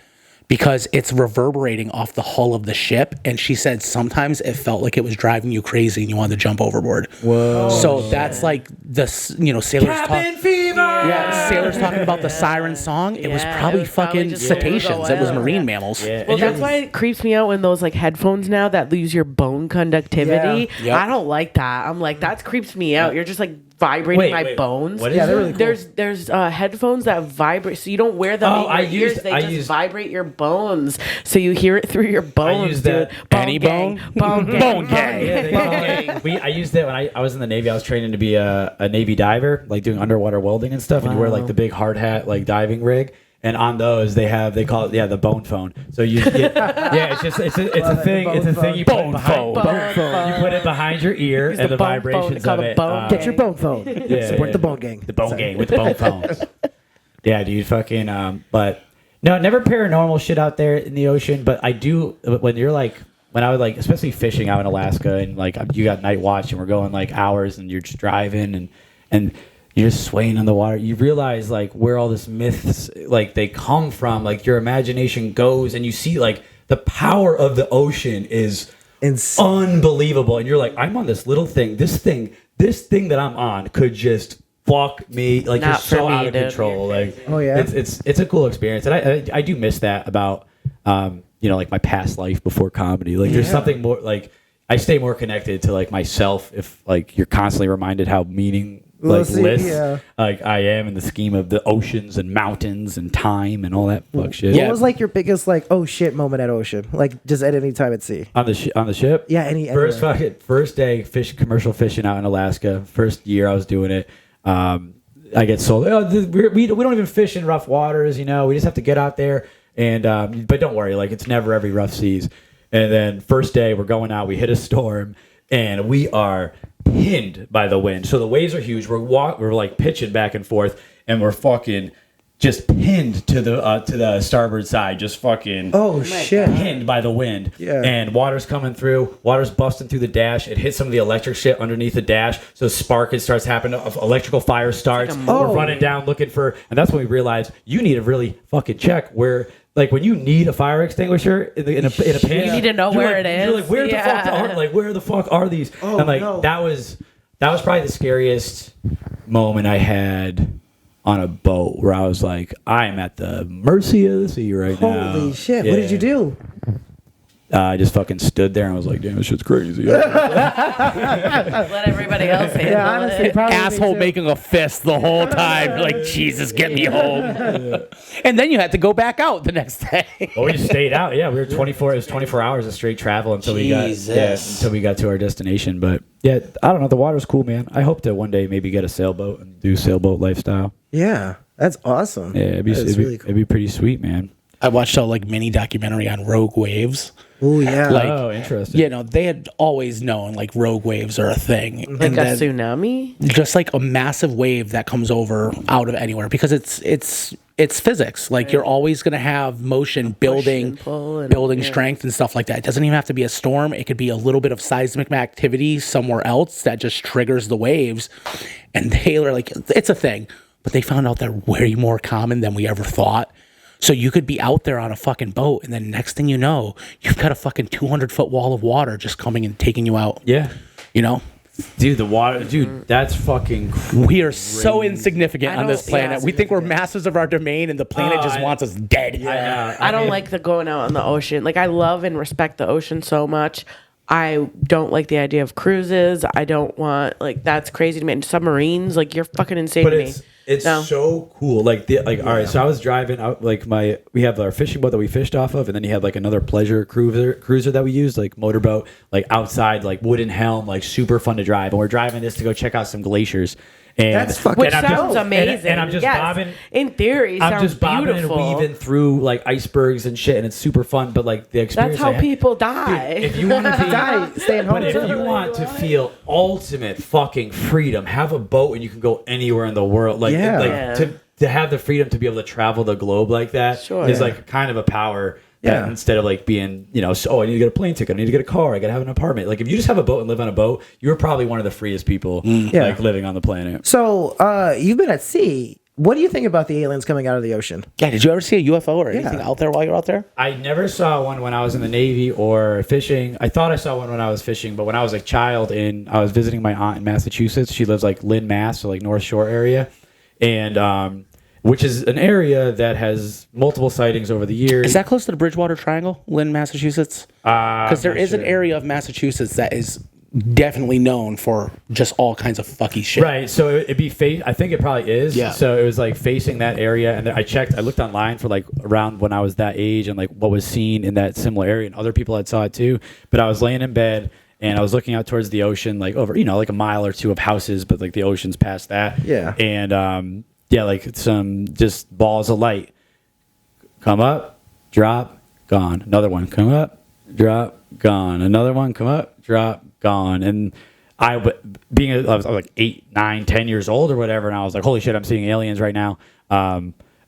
because it's reverberating off the hull of the ship. And she said sometimes it felt like it was driving you crazy and you wanted to jump overboard. Whoa. So that's like the sailors cabin fever. Yeah, sailors talking about the siren song. It was probably fucking cetaceans. It was marine mammals. Yeah. Well, that's why it creeps me out when those like headphones now that lose your bone conductivity. Yeah. Yep. I don't like that. I'm like, that creeps me out. You're just like vibrating my bones. What is that? Really cool. There's headphones that vibrate, so you don't wear them in your ears. They just vibrate your bones, so you hear it through your bones. I use that. Any bone? Bone gang. Bone gang. I used it when I was in the Navy. I was training to be a Navy diver, like doing underwater welding and stuff. And you wear like the big hard hat, like diving rig. And on those, they call it the bone phone. So you get it's a thing you put behind you put it behind your ear and the vibrations of it. Get your bone phone. Support the bone gang. The bone gang with the bone phones. Yeah, dude, fucking. But no, never paranormal shit out there in the ocean. But I do when I would like, especially fishing out in Alaska, and like you got night watch, and we're going like hours, and you're just driving, and you're just swaying on the water. You realize like where all this myths like they come from. Like your imagination goes, and you see like the power of the ocean is unbelievable. And you're like, I'm on this little thing. This thing that I'm on could just fuck me. Like you're so out of control. Like it's a cool experience, and I do miss that about like my past life before comedy. Like there's something more like I stay more connected to like myself if like you're constantly reminded how like I am in the scheme of the oceans and mountains and time and all that fuck shit. What was like your biggest like oh shit moment at ocean? Like just at any time at sea? On the ship? Yeah, first day commercial fishing out in Alaska. First year I was doing it. I get sold. We don't even fish in rough waters. We just have to get out there and but don't worry, like it's never every rough seas. And then first day we're going out. We hit a storm and we are pinned by the wind. So the waves are huge. We're like pitching back and forth, and we're fucking just pinned to the starboard side, just fucking shit. pinned by the wind. Yeah. And water's coming through, water's busting through the dash. It hits some of the electric shit underneath the dash, so sparking starts happening. Electrical fire starts. We're running down looking for, and that's when we realized you need to really fucking check where. Like when you need a fire extinguisher in a pan, you need to know where it is. You're like, where the fuck are these? And like that was probably the scariest moment I had on a boat, where I was like, I'm at the mercy of the sea right now. Holy shit! Yeah. What did you do? I just fucking stood there and was like, damn, this shit's crazy. Let everybody else handle honestly, it. Asshole making a fist the whole time. You're like, Jesus, get me home. And then you had to go back out the next day. Well, we just stayed out. Yeah, we were 24. It was 24 hours of straight travel until we got to our destination. But yeah, I don't know. The water's cool, man. I hope to one day maybe get a sailboat and do sailboat lifestyle. Yeah, that's awesome. Yeah, it'd be cool. It'd be pretty sweet, man. I watched a mini documentary on rogue waves. Oh yeah. Oh, interesting. You know, they had always known rogue waves are a thing. Like a tsunami? Just like a massive wave that comes over out of anywhere, because it's physics. Like you're always going to have motion building strength and stuff like that. It doesn't even have to be a storm. It could be a little bit of seismic activity somewhere else that just triggers the waves. And they are like, it's a thing. But they found out they're way more common than we ever thought. So you could be out there on a fucking boat, and then next thing you know, you've got a fucking 200-foot wall of water just coming and taking you out. Yeah. You know? Dude, the water, that's fucking crazy. We are so insignificant on this planet. We think we're masters of our domain, and the planet just wants us dead. Yeah. I don't like the going out on the ocean. Like, I love and respect the ocean so much. I don't like the idea of cruises. I don't want, that's crazy to me. And submarines, you're fucking insane to me. It's so cool. All right, so I was driving out, we have our fishing boat that we fished off of, and then you have another pleasure cruiser that we use, motorboat, outside, wooden helm, super fun to drive. And we're driving this to go check out some glaciers. And that's fucking Which sounds amazing. And I'm just bobbing. In theory, I'm just bobbing beautiful. and weaving through icebergs and shit, and it's super fun. But the experience. That's how people die. Dude, if you want to stay at home. But if you want to feel ultimate fucking freedom, have a boat and you can go anywhere in the world. To have the freedom to be able to travel the globe like that is kind of a power. Yeah. Instead of being, I need to get a plane ticket, I need to get a car, I got to have an apartment. If you just have a boat and live on a boat, you're probably one of the freest people living on the planet. So you've been at sea. What do you think about the aliens coming out of the ocean? Yeah, did you ever see a UFO or anything out there while you're out there? I never saw one when I was in the Navy or fishing. I thought I saw one when I was fishing, but when I was a child I was visiting my aunt in Massachusetts. She lives Lynn, Mass, so North Shore area. And which is an area that has multiple sightings over the years. Is that close to the Bridgewater Triangle, Lynn, Massachusetts? Because there is an area of Massachusetts that is definitely known for just all kinds of fucky shit. Right, so it'd be I think it probably is. Yeah. So it was facing that area, and I looked online for around when I was that age and what was seen in that similar area, and other people had saw it too. But I was laying in bed and I was looking out towards the ocean, over a mile or two of houses, but the ocean's past that. Yeah. And some just balls of light come up, drop, gone. Another one come up, drop, gone. Another one come up, drop, gone. And I was 8, 9, 10 years old or whatever, and I was like, holy shit, I'm seeing aliens right now.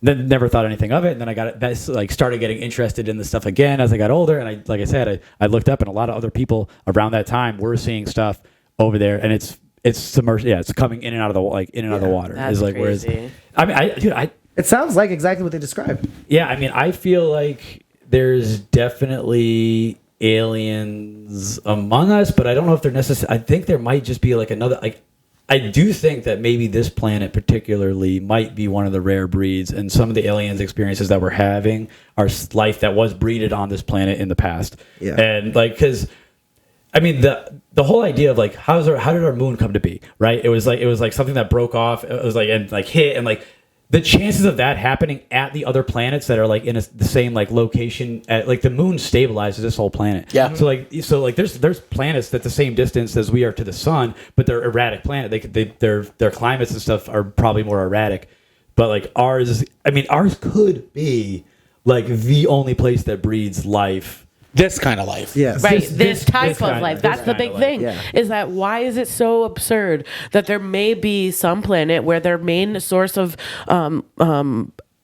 Then never thought anything of it, and then I started getting interested in this stuff again as I got older. And I looked up, and a lot of other people around that time were seeing stuff over there, and it's submerged. Yeah, it's coming in and out of the out of the water. That's crazy. It sounds like exactly what they described. Yeah, I feel like there's definitely aliens among us, but I don't know if they're necessary. I think there might just be another. I do think that maybe this planet particularly might be one of the rare breeds, and some of the aliens experiences that we're having are life that was breeded on this planet in the past. Yeah, and because. The whole idea of how did our moon come to be, right? It was something that broke off. It was hit, and the chances of that happening at the other planets that are in the same location at the moon stabilizes this whole planet. Yeah. So there's planets at the same distance as we are to the sun, but they're erratic planet. Their climates and stuff are probably more erratic, but ours could be the only place that breeds life. This kind of life. Yes. Right. This type of life. That's the big thing. Yeah. Is that why is it so absurd that there may be some planet where their main source of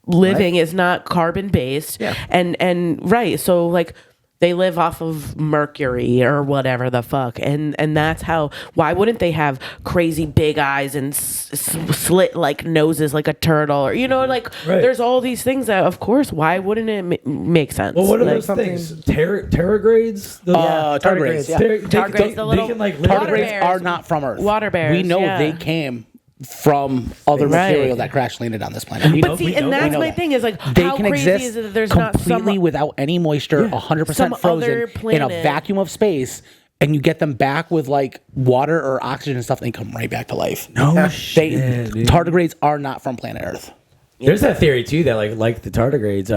living is not carbon based. Yeah. And right. So like they live off of mercury or whatever the fuck. And that's how, why wouldn't they have crazy big eyes and slit like noses like a turtle, or, you know, like there's all these things that, of course, why wouldn't it make sense? Well, what are like, those things? Tardigrades? Tardigrades. Tardigrades, the little Tardigrades are not from Earth. Water bears. We know they came from other material that crash landed on this planet. But see, and that's my thing is like, they how can crazy exist is it that there's completely not without any moisture, 100% some frozen other in a planet. vacuum of space, and you get them back with like water or oxygen and stuff, and they come right back to life. No shit, dude. Tardigrades are not from planet Earth. There's that theory too that like the tardigrades,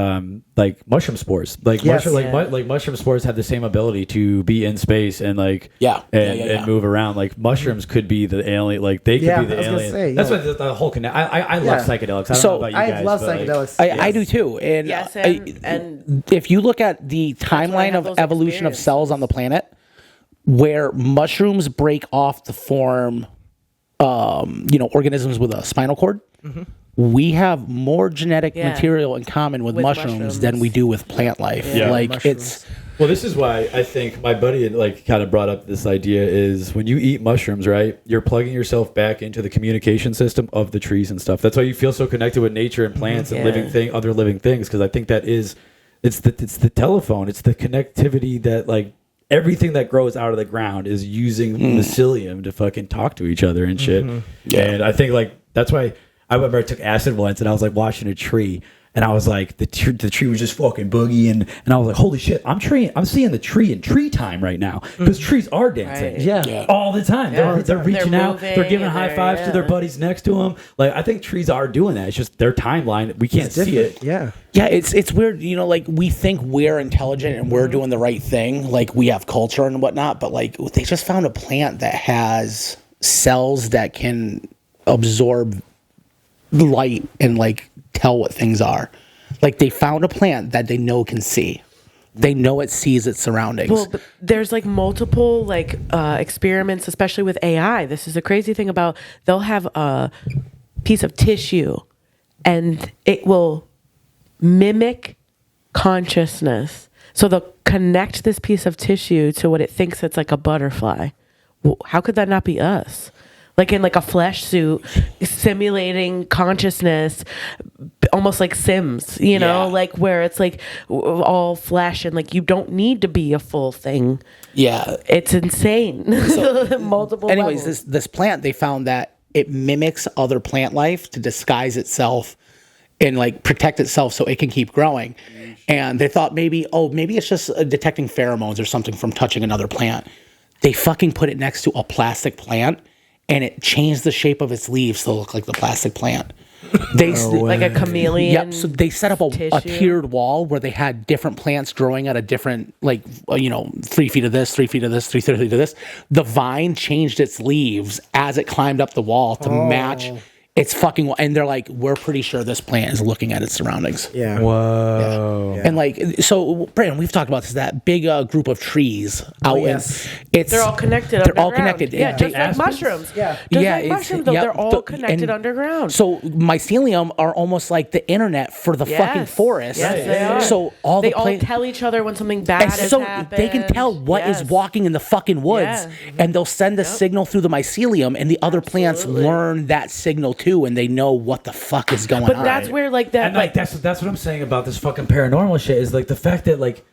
like mushroom spores, like mushroom spores have the same ability to be in space and like and move around. Like mushrooms could be the alien, like they could be the alien. That's what the whole connect. I love psychedelics. I don't know about you guys. I love psychedelics. I do too. And, and if you look at the timeline of evolution of cells on the planet, where mushrooms break off to form, organisms with a spinal cord. Mm-hmm. We have more genetic material in common with mushrooms than we do with plant life. Yeah. Like mushrooms. Well, this is why I think my buddy had like kind of brought up this idea is when you eat mushrooms, right? You're plugging yourself back into the communication system of the trees and stuff. That's why you feel so connected with nature and plants and other living things. Because I think that is, it's the telephone, it's the connectivity that like everything that grows out of the ground is using mycelium to fucking talk to each other and shit. Yeah. And I think like that's why. I remember I took acid once and I was like watching a tree and I was like the tree was just fucking boogieing and I was like, holy shit, I'm seeing the tree in tree time right now because trees are dancing all the time. They're reaching out, they're giving high fives to their buddies next to them. Like I think trees are doing that. It's just their timeline. We can't see it. Yeah, it's weird. You know, like we think we're intelligent and we're doing the right thing. Like we have culture and whatnot, but like they just found a plant that has cells that can absorb light and like tell what things are. Like they found a plant that they know can see. They know it sees its surroundings. Well, but there's like multiple like experiments, especially with AI. This is a crazy thing about they'll have a piece of tissue and it will mimic consciousness. So they'll connect this piece of tissue to what it thinks it's like a butterfly. Well, how could that not be us? Like in like a flesh suit, simulating consciousness, almost like Sims, you know, like where it's like all flesh and like you don't need to be a full thing. Yeah, it's insane. So, multiple. Anyways, levels. this plant they found that it mimics other plant life to disguise itself and like protect itself so it can keep growing. And they thought maybe it's just detecting pheromones or something from touching another plant. They fucking put it next to a plastic plant. And it changed the shape of its leaves to look like the plastic plant. Like a chameleon. Yep. So they set up a tiered wall where they had different plants growing at a different, 3 feet of this, 3 feet of this, 3 feet of this. The vine changed its leaves as it climbed up the wall to match. It's fucking, and they're like, we're pretty sure this plant is looking at its surroundings. Yeah. Whoa. Yeah. And like, so Brandon, we've talked about this, that big group of trees out they're all connected. They're all underground. connected. Yeah, just like mushrooms. Yeah. Just like mushrooms, though, they're all connected underground. So mycelium are almost like the internet for the fucking forest. Yes, they are. So they all tell each other when something bad has happened. They can tell what is walking in the fucking woods, and they'll send the signal through the mycelium, and the other plants learn that signal too, and they know what the fuck is going on. But that's where like that, and like that's what I'm saying about this fucking paranormal shit is like the fact that like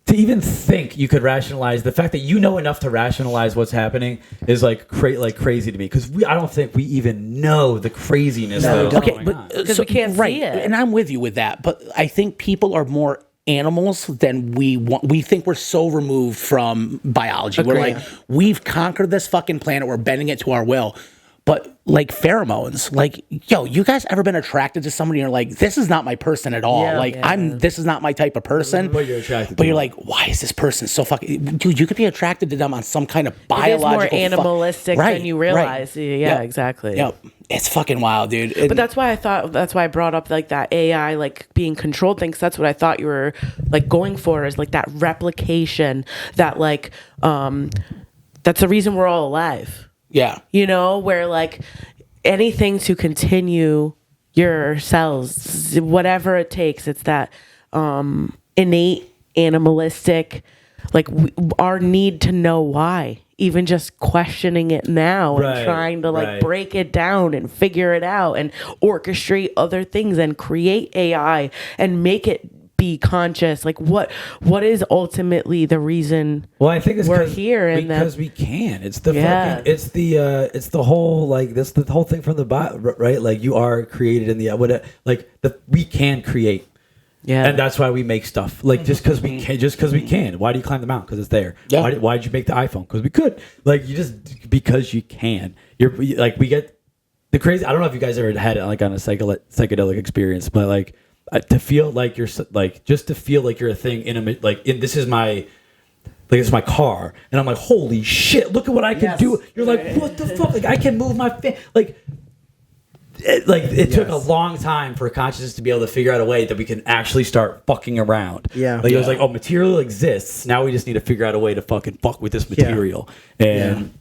to even think you could rationalize the fact that you know enough to rationalize what's happening is like crazy to me because I don't think we even know the craziness. Because we can't see it. And I'm with you with that, but I think people are more animals than we want. We think we're so removed from biology. We're like, we've conquered this fucking planet. We're bending it to our will. But like pheromones, like, yo, you guys ever been attracted to somebody and you're like, this is not my person at all. This is not my type of person. But you're attracted But you're like, why is this person so fucking, dude, you could be attracted to them on some kind of biological. It is more animalistic than you realize. Yeah, exactly. Yep. It's fucking wild, dude. But that's why I brought up like that AI, like being controlled thing. 'Cause that's what I thought you were like going for is like that replication that like, that's the reason we're all alive. Yeah. You know, where like anything to continue your cells, whatever it takes. It's that innate animalistic, like our need to know why. Even just questioning it now and trying to like break it down and figure it out and orchestrate other things and create AI and make it be conscious. Like what is ultimately the reason? Well, I think it's we're here and because we can. It's the fucking, it's the whole like this the whole thing from the Bible, right? Like you are created in the we can create. Yeah, and that's why we make stuff. Like just because we can. Why do you climb the mountain? Because it's there. Yeah. Why did you make the iPhone? Because we could. Like you just because you can. You're like we get the crazy. I don't know if you guys ever had it like on a psychedelic experience, but like to feel like you're like just to feel like you're a thing this is my car, and I'm like, holy shit, look at what I can do. You're like, what the fuck? Like I can move my it took a long time for consciousness to be able to figure out a way that we can actually start fucking around. Yeah. Like it was like, oh, material exists. Now we just need to figure out a way to fucking fuck with this material. Yeah. And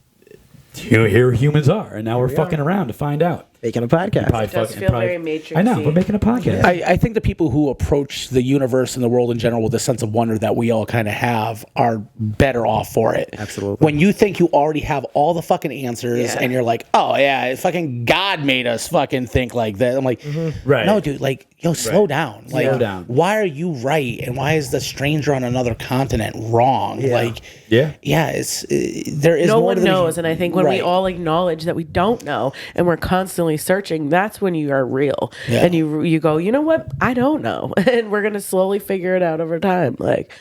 here humans are. And now we're fucking around to find out. Making a podcast. It does feel very matrixy. I know, we're making a podcast. I think the people who approach the universe and the world in general with a sense of wonder that we all kind of have are better off for it. Absolutely. When you think you already have all the fucking answers and you're like, oh yeah, fucking God made us fucking think like that. I'm like, right. No, dude, like, yo, slow down. Like, slow down. Why are you right? And why is the stranger on another continent wrong? Yeah. Like, it's there is no more one knows. And I think when we all acknowledge that we don't know and we're constantly searching, that's when you are real. And you go, you know what? I don't know. And we're going to slowly figure it out over time. Like,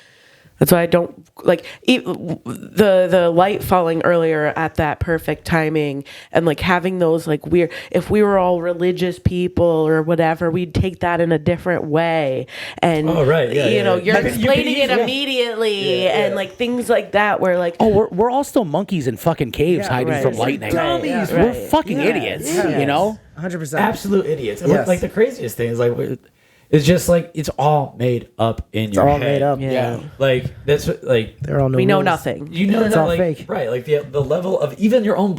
that's why I don't like the light falling earlier at that perfect timing, and like having those like weird. If we were all religious people or whatever, we'd take that in a different way. And you're explaining it immediately, and like things like that. Where like, we're all still monkeys in fucking caves hiding from lightning. Dummies. We're fucking idiots. You know, 100%, absolute idiots. And like the craziest thing is like. It's just like it's all made up in your head. It's all made up. Yeah. Like that's like there are no we know rules. Nothing. You know it's that all like fake. Right. Like the level of even your own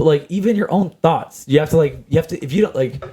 thoughts. You have to if you don't like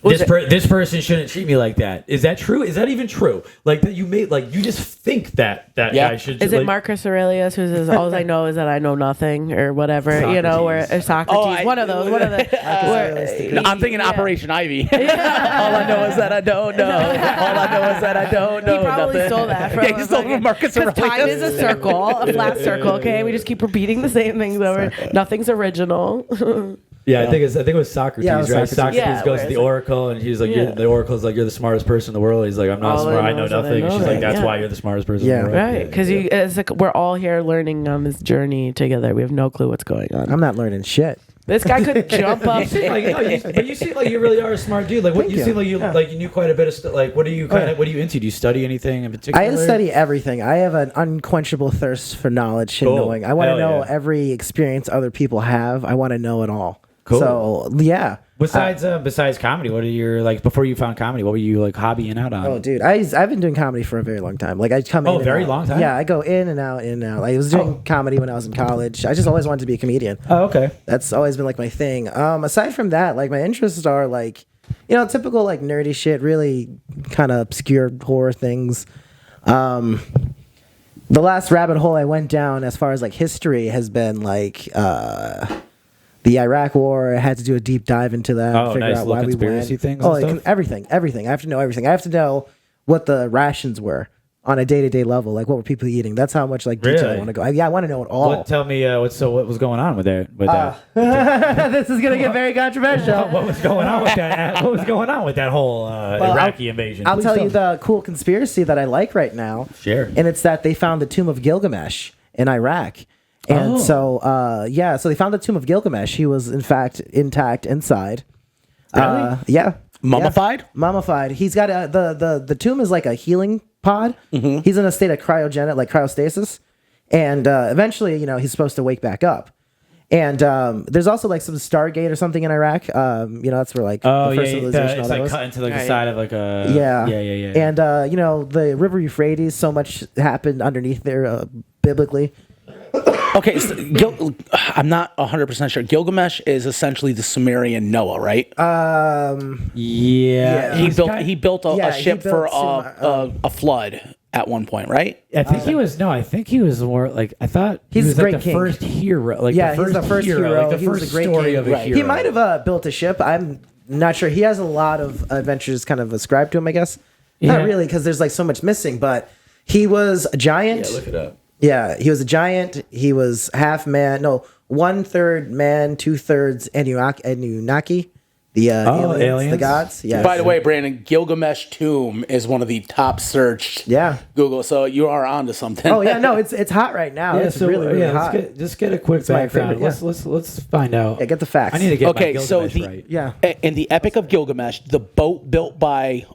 this person shouldn't treat me like that. Is that true? Is that even true? Like that you made like you just think that guy should. Is it Marcus Aurelius who says all I know is that I know nothing or whatever? Socrates. You know, or Socrates. One of the. I'm thinking Operation Ivy. All I know is that I don't know. All I know is that I don't know. He probably nothing. stole that from. He stole from Marcus Aurelius. Time is a circle, a flat circle. Okay, we just keep repeating the same things over. Nothing's original. Yeah, I think it was Socrates, right? Socrates goes to the Oracle, and he's like, the Oracle's like, you're the smartest person in the world. He's like, I'm not smart, I know nothing. She's like, that's why you're the smartest person in the world. Right, because it's like we're all here learning on this journey together. We have no clue what's going on. I'm not learning shit. This guy could jump up. But you seem like you really are a smart dude. Like, what you seem like you knew quite a bit of stuff. Like, what are you into? Do you study anything in particular? I study everything. I have an unquenchable thirst for knowledge and knowing. I want to know every experience other people have. I want to know it all. Cool. So yeah. Besides comedy, what are your like before you found comedy? What were you like hobbying out on? Oh, dude, I've been doing comedy for a very long time. Like I come in. Very long time. Yeah, I go in and out, in and out. Like, I was doing comedy when I was in college. I just always wanted to be a comedian. Oh, okay. That's always been like my thing. Aside from that, like my interests are like, typical like nerdy shit, really kind of obscure horror things. The last rabbit hole I went down as far as like history has been like the Iraq War. I had to do a deep dive into that. Figure out why we went. Things everything. I have to know everything. I have to know what the rations were on a day-to-day level. Like, what were people eating? That's how much like detail I want to go. I want to know it all. Tell me what was going on with that? This is gonna get very controversial. What was going on with that? What was going on with that whole Iraqi invasion? I'll tell you the cool conspiracy that I like right now. Sure. And it's that they found the tomb of Gilgamesh in Iraq. And so they found the tomb of Gilgamesh. He was, in fact, intact inside. Really? Yeah. Mummified? Yeah. Mummified. He's got the tomb is like a healing pod. Mm-hmm. He's in a state of cryostasis. And eventually, he's supposed to wake back up. And there's also like some Stargate or something in Iraq. That's where like the first civilization. It's like cut into like the side of like a yeah. And the River Euphrates, so much happened underneath there biblically. Okay, so I'm not 100% sure. Gilgamesh is essentially the Sumerian Noah, right? Yeah. he built a he ship for built a flood at one point, right? I think he was. No, I think he was more like. I thought He's he was a like great the king. first hero. Like Yeah, the first he's the first hero. Like the He was first a great story king. of a Right. hero. He might have built a ship. I'm not sure. He has a lot of adventures kind of ascribed to him, I guess. Yeah. Not really, because there's like so much missing, but he was a giant. Yeah, look it up. Yeah, he was a giant. He was half man. No, 1/3 man, 2/3 Anunnaki. The aliens, the gods. Yeah. By the way, Brandon, Gilgamesh tomb is one of the top searched. Yeah. Google. So you are onto something. Oh yeah, no, it's hot right now. Yeah, It's really hot. Just get a quick my background. favorite, Let's find out. Yeah, get the facts. I need to get Okay, my so Gilgamesh the right. Yeah. in the Epic of Gilgamesh, the boat built by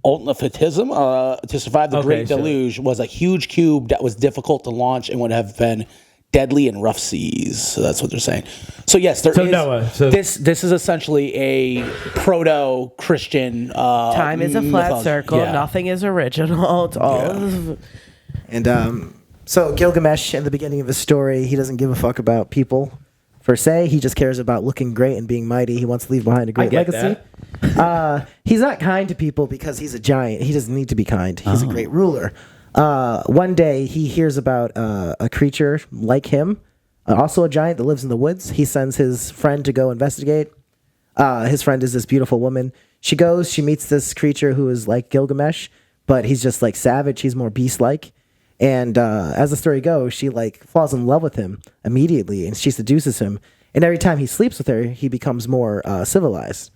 Ultnafatism to survive the Great so- Deluge was a huge cube that was difficult to launch and would have been deadly in rough seas. So that's what they're saying. So yes, there is. So Noah, this is essentially a proto-Christian. Time is a flat mythology. circle. Yeah. Nothing is original. It's all. And so Gilgamesh, in the beginning of his story, he doesn't give a fuck about people per se. He just cares about looking great and being mighty. He wants to leave behind a great get legacy. He's not kind to people because he's a giant. He doesn't need to be kind. He's a great ruler. One day he hears about a creature like him, also a giant that lives in the woods. He sends his friend to go investigate. His friend is this beautiful woman. She goes, she meets this creature who is like Gilgamesh, but he's just like savage. He's more beast-like. And as the story goes, she like falls in love with him immediately, and she seduces him. And every time he sleeps with her, he becomes more civilized.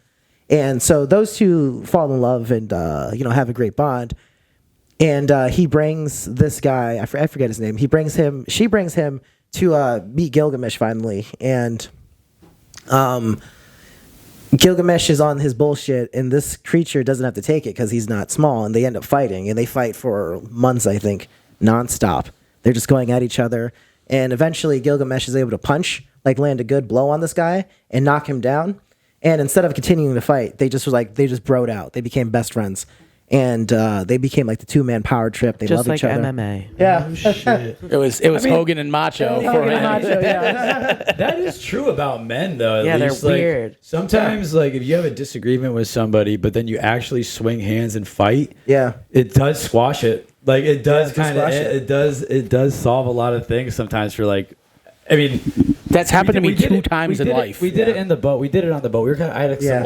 And so those two fall in love and have a great bond. And he brings this guy, I forget his name. She brings him to meet Gilgamesh finally. And Gilgamesh is on his bullshit, and this creature doesn't have to take it because he's not small. And they end up fighting, and they fight for months, I think, nonstop. They're just going at each other. And eventually Gilgamesh is able to land a good blow on this guy and knock him down. And instead of continuing to fight, they just broed out. They became best friends. And they became like the two-man power trip. They Just love like each other. MMA. Yeah. It was Hogan and Macho. That is true about men, though. At Yeah, they're least, like, weird. Sometimes, like, if you have a disagreement with somebody, but then you actually swing hands and fight, Yeah. it does squash it. Like, it does Yeah, kind of, squash it. it does solve a lot of things sometimes for, like, I mean, That's happened to me two times in it- life. We did it in the boat. We did it on the boat. I had Yeah.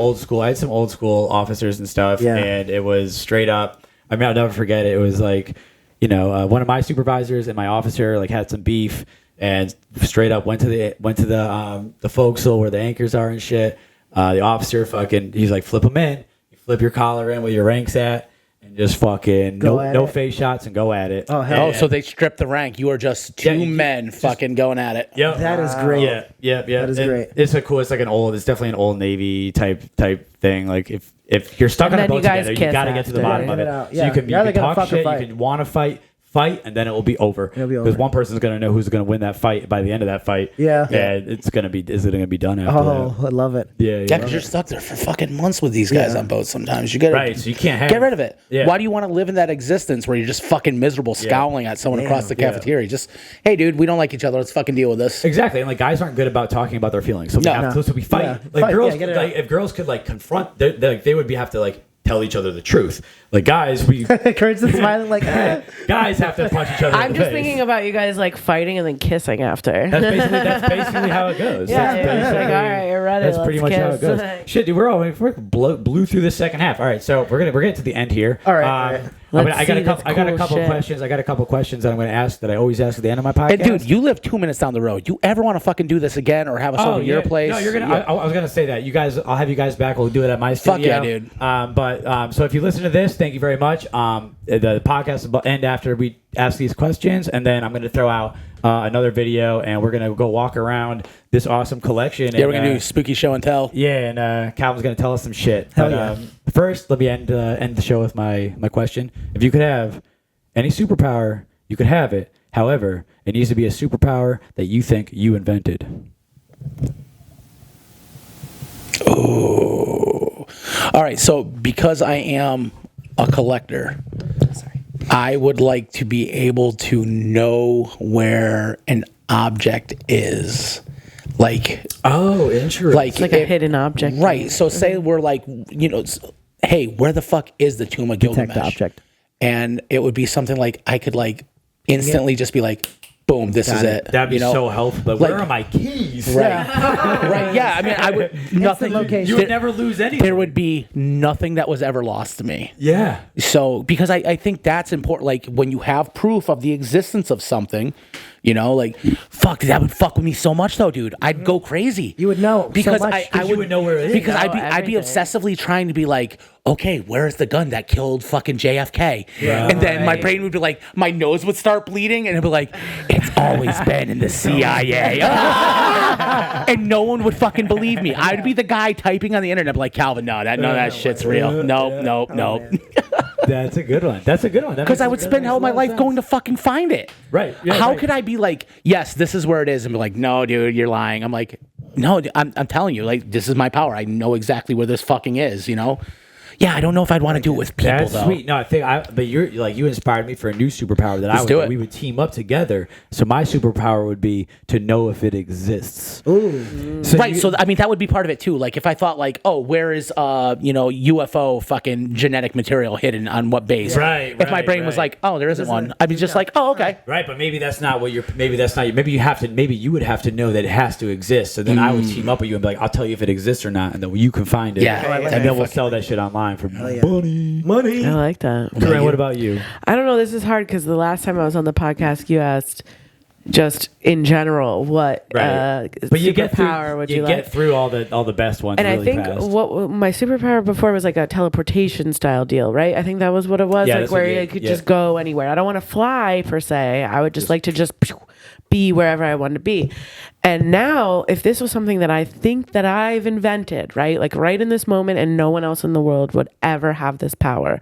some old school officers and stuff, Yeah. and it was straight up. I mean, I'll never forget it. It was like, one of my supervisors and my officer like had some beef, and straight up went to the forecastle where the anchors are and shit. The officer he's like, flip them in. You flip your collar in where your rank's at. And just fucking no face shots and go at it. Oh, hell. Oh, so they stripped the rank. You are just two men fucking going at it. Yep. That is great. Yeah. That is great. It's it's like it's definitely an old Navy type thing. Like if you're stuck And on a then you boat guys together, you kiss got to get to the after. bottom of Get it. it out. So Yeah. you can You're either gonna talk fuck or shit, fight. you can want to fight, and then it will be over. It'll be Because over. one person's gonna know who's gonna win that fight by the end of that fight. Yeah. And it's gonna be done after Oh, that. I love it. Yeah. Yeah, because you're stuck there for fucking months with these guys on boats sometimes. You gotta Right, so you can't have get rid of it. Yeah. Why do you want to live in that existence where you're just fucking miserable scowling at someone across the cafeteria? Just, hey dude, we don't like each other. Let's fucking deal with this. Exactly, and like guys aren't good about talking about their feelings, so we have to. So we fight. Yeah. Like Fight, girls, yeah, get it like out. if girls could like confront, they would have to like tell each other the truth. Like guys, Kurt's smiling like, guys have to punch each other. I'm in the just face. thinking about you guys like fighting and then kissing after. That's basically how it goes. Yeah, That's yeah, it's like, basically- all right, you're ready, That's pretty much let's how it kiss. goes. Shit, dude, we're blew through the second half. All right, so we're getting to the end here. All right, all right. Let's I got see a couple. this I got a cool couple shit. questions. I got a couple questions that I'm going to ask that I always ask at the end of my podcast. And dude, you live 2 minutes down the road. You ever want to fucking do this again or have us over your place? No, you're gonna. I was gonna say that you guys. I'll have you guys back. We'll do it at my Fuck studio. yeah, dude. But so if you listen to this, thank you very much. The podcast will end after we ask these questions, and then I'm gonna throw out another video, and we're gonna go walk around this awesome collection. Yeah, we're gonna do spooky show and tell. Yeah, and Calvin's gonna tell us some shit. Hell But, first, let me end the show with my question. If you could have any superpower, you could have it. However, it needs to be a superpower that you think you invented. Oh. All right, so because I am a collector, I would like to be able to know where an object is. Like, Oh, interesting. It's like a hidden object. right? So say we're like, hey, where the fuck is the tomb of Gilgamesh? Detect the object. And it would be something like I could like instantly just be like, boom, this is it. That'd be so helpful. But Like- where are my keys? Right. Right. Yeah. I mean, I would nothing. location. You would never lose anything. There would be nothing that was ever lost to me. Yeah. So, because I think that's important. Like when you have proof of the existence of something, like, fuck, that would fuck with me so much though, dude. I'd go crazy. You would know so because much. I You would know where it is. because know I'd be everything. obsessively trying to be like, okay, where's the gun that killed fucking JFK? And then my brain would be like, my nose would start bleeding, and it'd be like, it's always been in the CIA. And no one would fucking believe me. I'd be the guy typing on the internet, like, Calvin, no, that shit's real. Nope. That's a good one. Because I would spend all my life going to fucking find it. Right. Yeah, How right. could I be like, yes, this is where it is, and be like, no, dude, you're lying. I'm like, no, I'm telling you, like, this is my power. I know exactly where this fucking is, Yeah, I don't know if I'd want to do it with people, That's though. sweet. No, I think but you're like you inspired me for a new superpower that do it. we would team up together. So my superpower would be to know if it exists. Ooh. Right, so I mean that would be part of it too. Like if I thought like, oh, where is UFO fucking genetic material hidden on what base? Right, If my right, brain was right. like, oh, there isn't one, I'd be just like, oh, okay. Right, but maybe that's not what you're. Maybe that's not. Maybe you would have to know that it has to exist. So then I would team up with you and be like, I'll tell you if it exists or not, and then you can find it. Yeah. Oh, I like and that. then we'll sell that shit online for yeah. money. I like that. Corinne, what about you? I don't know. This is hard because the last time I was on the podcast, you asked just in general what But you get superpower through. would You you get like? through all the best ones. And really I think fast. what my superpower before was like a teleportation style deal, right? I think that was what it was, Yeah, like that's what where you- you could yeah. just go anywhere. I don't want to fly per se. I would just like to just be wherever I want to be. And now, if this was something that I think that I've invented, right, like right in this moment, and no one else in the world would ever have this power.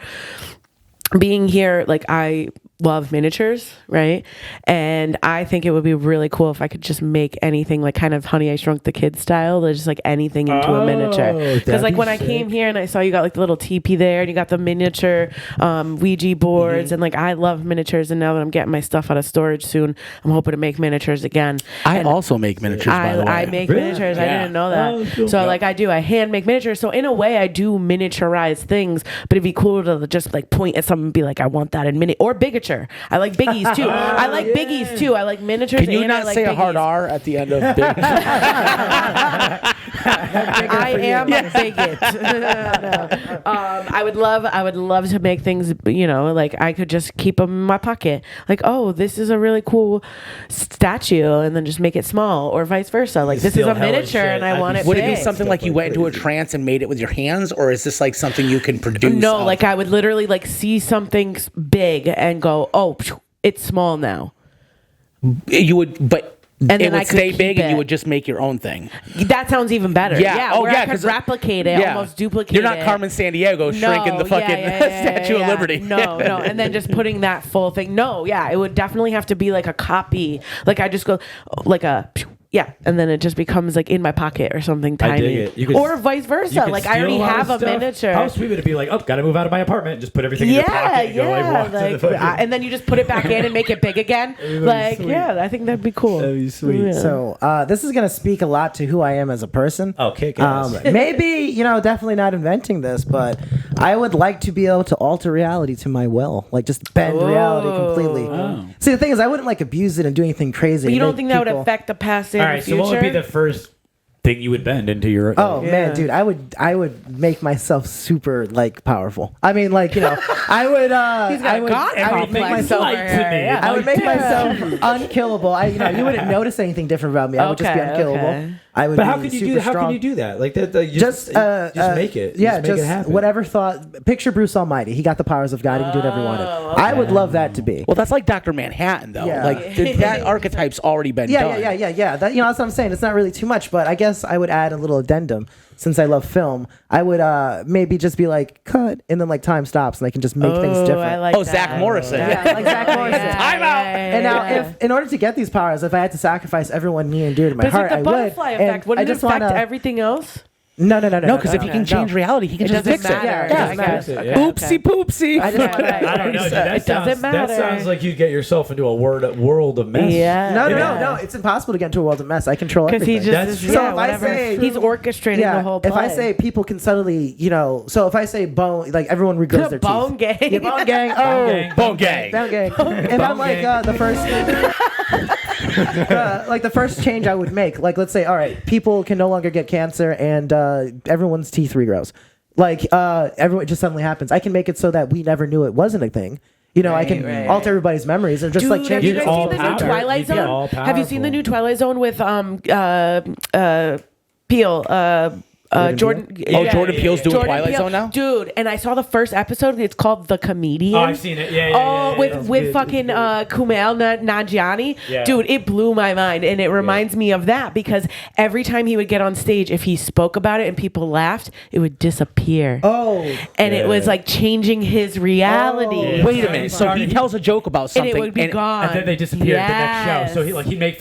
Being here, like I love miniatures, right? And I think it would be really cool if I could just make anything like kind of Honey I Shrunk the Kids style, just like anything into a miniature. Because that'd like be when I sick. came here and I saw you got like the little teepee there, and you got the miniature Ouija boards, and like I love miniatures. And now that I'm getting my stuff out of storage soon, I'm hoping to make miniatures again. I And also make miniatures, by the way. I make Really? miniatures. I Yeah. didn't know that. Oh, cool. So like I do, I hand make miniatures. So in a way, I do miniaturize things. But it'd be cool to just like point at something and be like, I want that in mini or bigature. I like biggies too. I like biggies too. I like miniatures. Can you and not I like say a hard biggies. R at the end of big? I am a bigot. No. I would love to make things, like I could just keep them in my pocket. Like, oh, this is a really cool statue, and then just make it small, or vice versa. Like, this is Steal a hella miniature, shit. and I I'd want be it Would big. it be something like you went into a crazy. trance and made it with your hands, or is this like something you can produce? No, of? like I would literally like see something big and go, oh, phew, it's small now. You would, but And it then would I could stay keep big, and you it. would just make your own thing. That sounds even better. Yeah. Oh, where yeah, I could 'cause- replicate it, almost duplicate it. You're not Carmen Sandiego shrinking the fucking Statue of Liberty. No, and then just putting that full thing. No, yeah, it would definitely have to be like a copy. Like I just go like a. Yeah, and then it just becomes like in my pocket or something I tiny, dig it. You could- or vice You versa. could Like I steal already lot of have a stuff. miniature. How sweet would it be? Like, oh, gotta move out of my apartment. Just put everything in your pocket and go like walk to the fucking. and then you just put it back in and make it big again. Like, sweet. yeah, I think that'd be cool. That'd be sweet. Yeah. So this is gonna speak a lot to who I am as a person. Oh, kick ass. Maybe definitely not inventing this, but I would like to be able to alter reality to my will, like just bend reality completely. Oh. See, the thing is, I wouldn't like abuse it and do anything crazy. But you and don't make think that would people- affect the past and All right, the so future? what would be the first thing you would bend into your? Oh Yeah. man, dude, I would make myself super like powerful. I mean, like I would. He's got I a would, god I would complex make myself. over light to here, me. yeah. I would make Like, myself unkillable. You wouldn't notice anything different about me. I would just be Okay, unkillable. okay. I would. But be how could you super do? How strong. can you do that? Like that? You Just make it. Yeah, just make it happen. whatever thought. Picture Bruce Almighty. He got the powers of God. He can do whatever he wanted. I would love that to be. Well, that's like Dr. Manhattan, though. Yeah. Like that archetype's already been done. Yeah. That, that's what I'm saying. It's not really too much, but I guess I would add a little addendum. Since I love film, I would maybe just be like cut, and then like time stops, and I can just make things different. I like Oh, that. Zach Morrison. Yeah, like Zach Morrison. Time out. And now, if in order to get these powers, if I had to sacrifice everyone near and dear to my But it's heart, like the I would. butterfly And effect. Wouldn't I it just affect wanna, everything else? No, No, because if he can change reality, he can It just doesn't fix it. matter. Yeah, I guess. guess. Okay. Okay, Oopsie poopsie. I just wanna- I don't know. Dude. That It doesn't matter. That sounds like you get yourself into a world of mess. Yeah. No. It's impossible to get into a world of mess. I control Because everything. he just That's is, true. So yeah, if I whatever. say- He's orchestrating the whole play. If I say people can suddenly, so if I say bone, like everyone regrows their Bone teeth. gang. Yeah, bone gang. Oh, Bone gang. Bone gang. bone gang. If I'm like the first, like the first change I would make, like let's say, all right, people can no longer get cancer and everyone's teeth regrows. Like everyone it just suddenly happens. I can make it so that we never knew it wasn't a thing. I can right. alter everybody's memories and just Dude, like have change you You'd guys it. all seen the new power- Twilight you'd be all Zone? Have you seen the powerful. new Twilight Zone with Peele? Jordan. Jordan Peele's doing Twilight Peele. Zone now? Dude, and I saw the first episode. It's called The Comedian. Oh, I've seen it. Yeah. Oh, It's with good. fucking Kumail Nanjiani. Yeah. Dude, it blew my mind. And it reminds me of that because every time he would get on stage, if he spoke about it and people laughed, it would disappear. Oh, And it was like changing his reality. Oh. Wait a minute. So he tells a joke about And something. it would be gone. And then they disappeared the next show. So he'd make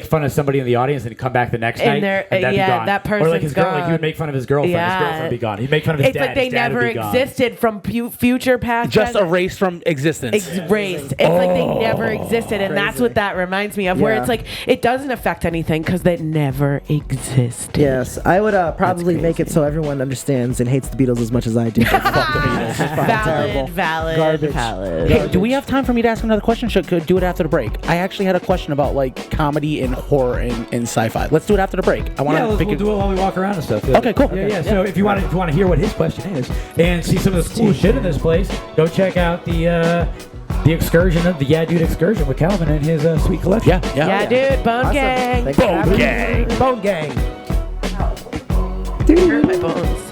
fun of somebody in the audience and he'd come back the next night they're- and that'd yeah, be gone. that Or like person's his girl, like he gone. would make fun of his girlfriend. Yeah. His girlfriend would be gone. He'd make fun of his It's dad. like they his dad would never be gone. existed from future past. just present. erased from existence. Erased. It's like they never existed, and that's what that reminds me of. Where Yeah. it's like it doesn't affect anything because they never existed. yes. I would probably make it so everyone understands and hates the Beatles as much as I do. Fuck the Beatles. It's fucking terrible. Valid. Garbage. Hey, do we have time for me to ask another question? Should we do it after the break? I actually had a question about like comedy and horror and sci-fi. Let's do it after the break. I want Yeah, to we'll figure. do it while we walk around and stuff. Okay, cool. Yeah. So if you want to hear what his question is and see some of the cool shit in this place, go check out the excursion of the Yeah Dude excursion with Calvin and his sweet collection. Yeah, dude. Bone Awesome. gang. Thanks for having me. Gang. Bone gang. Hurt my bones.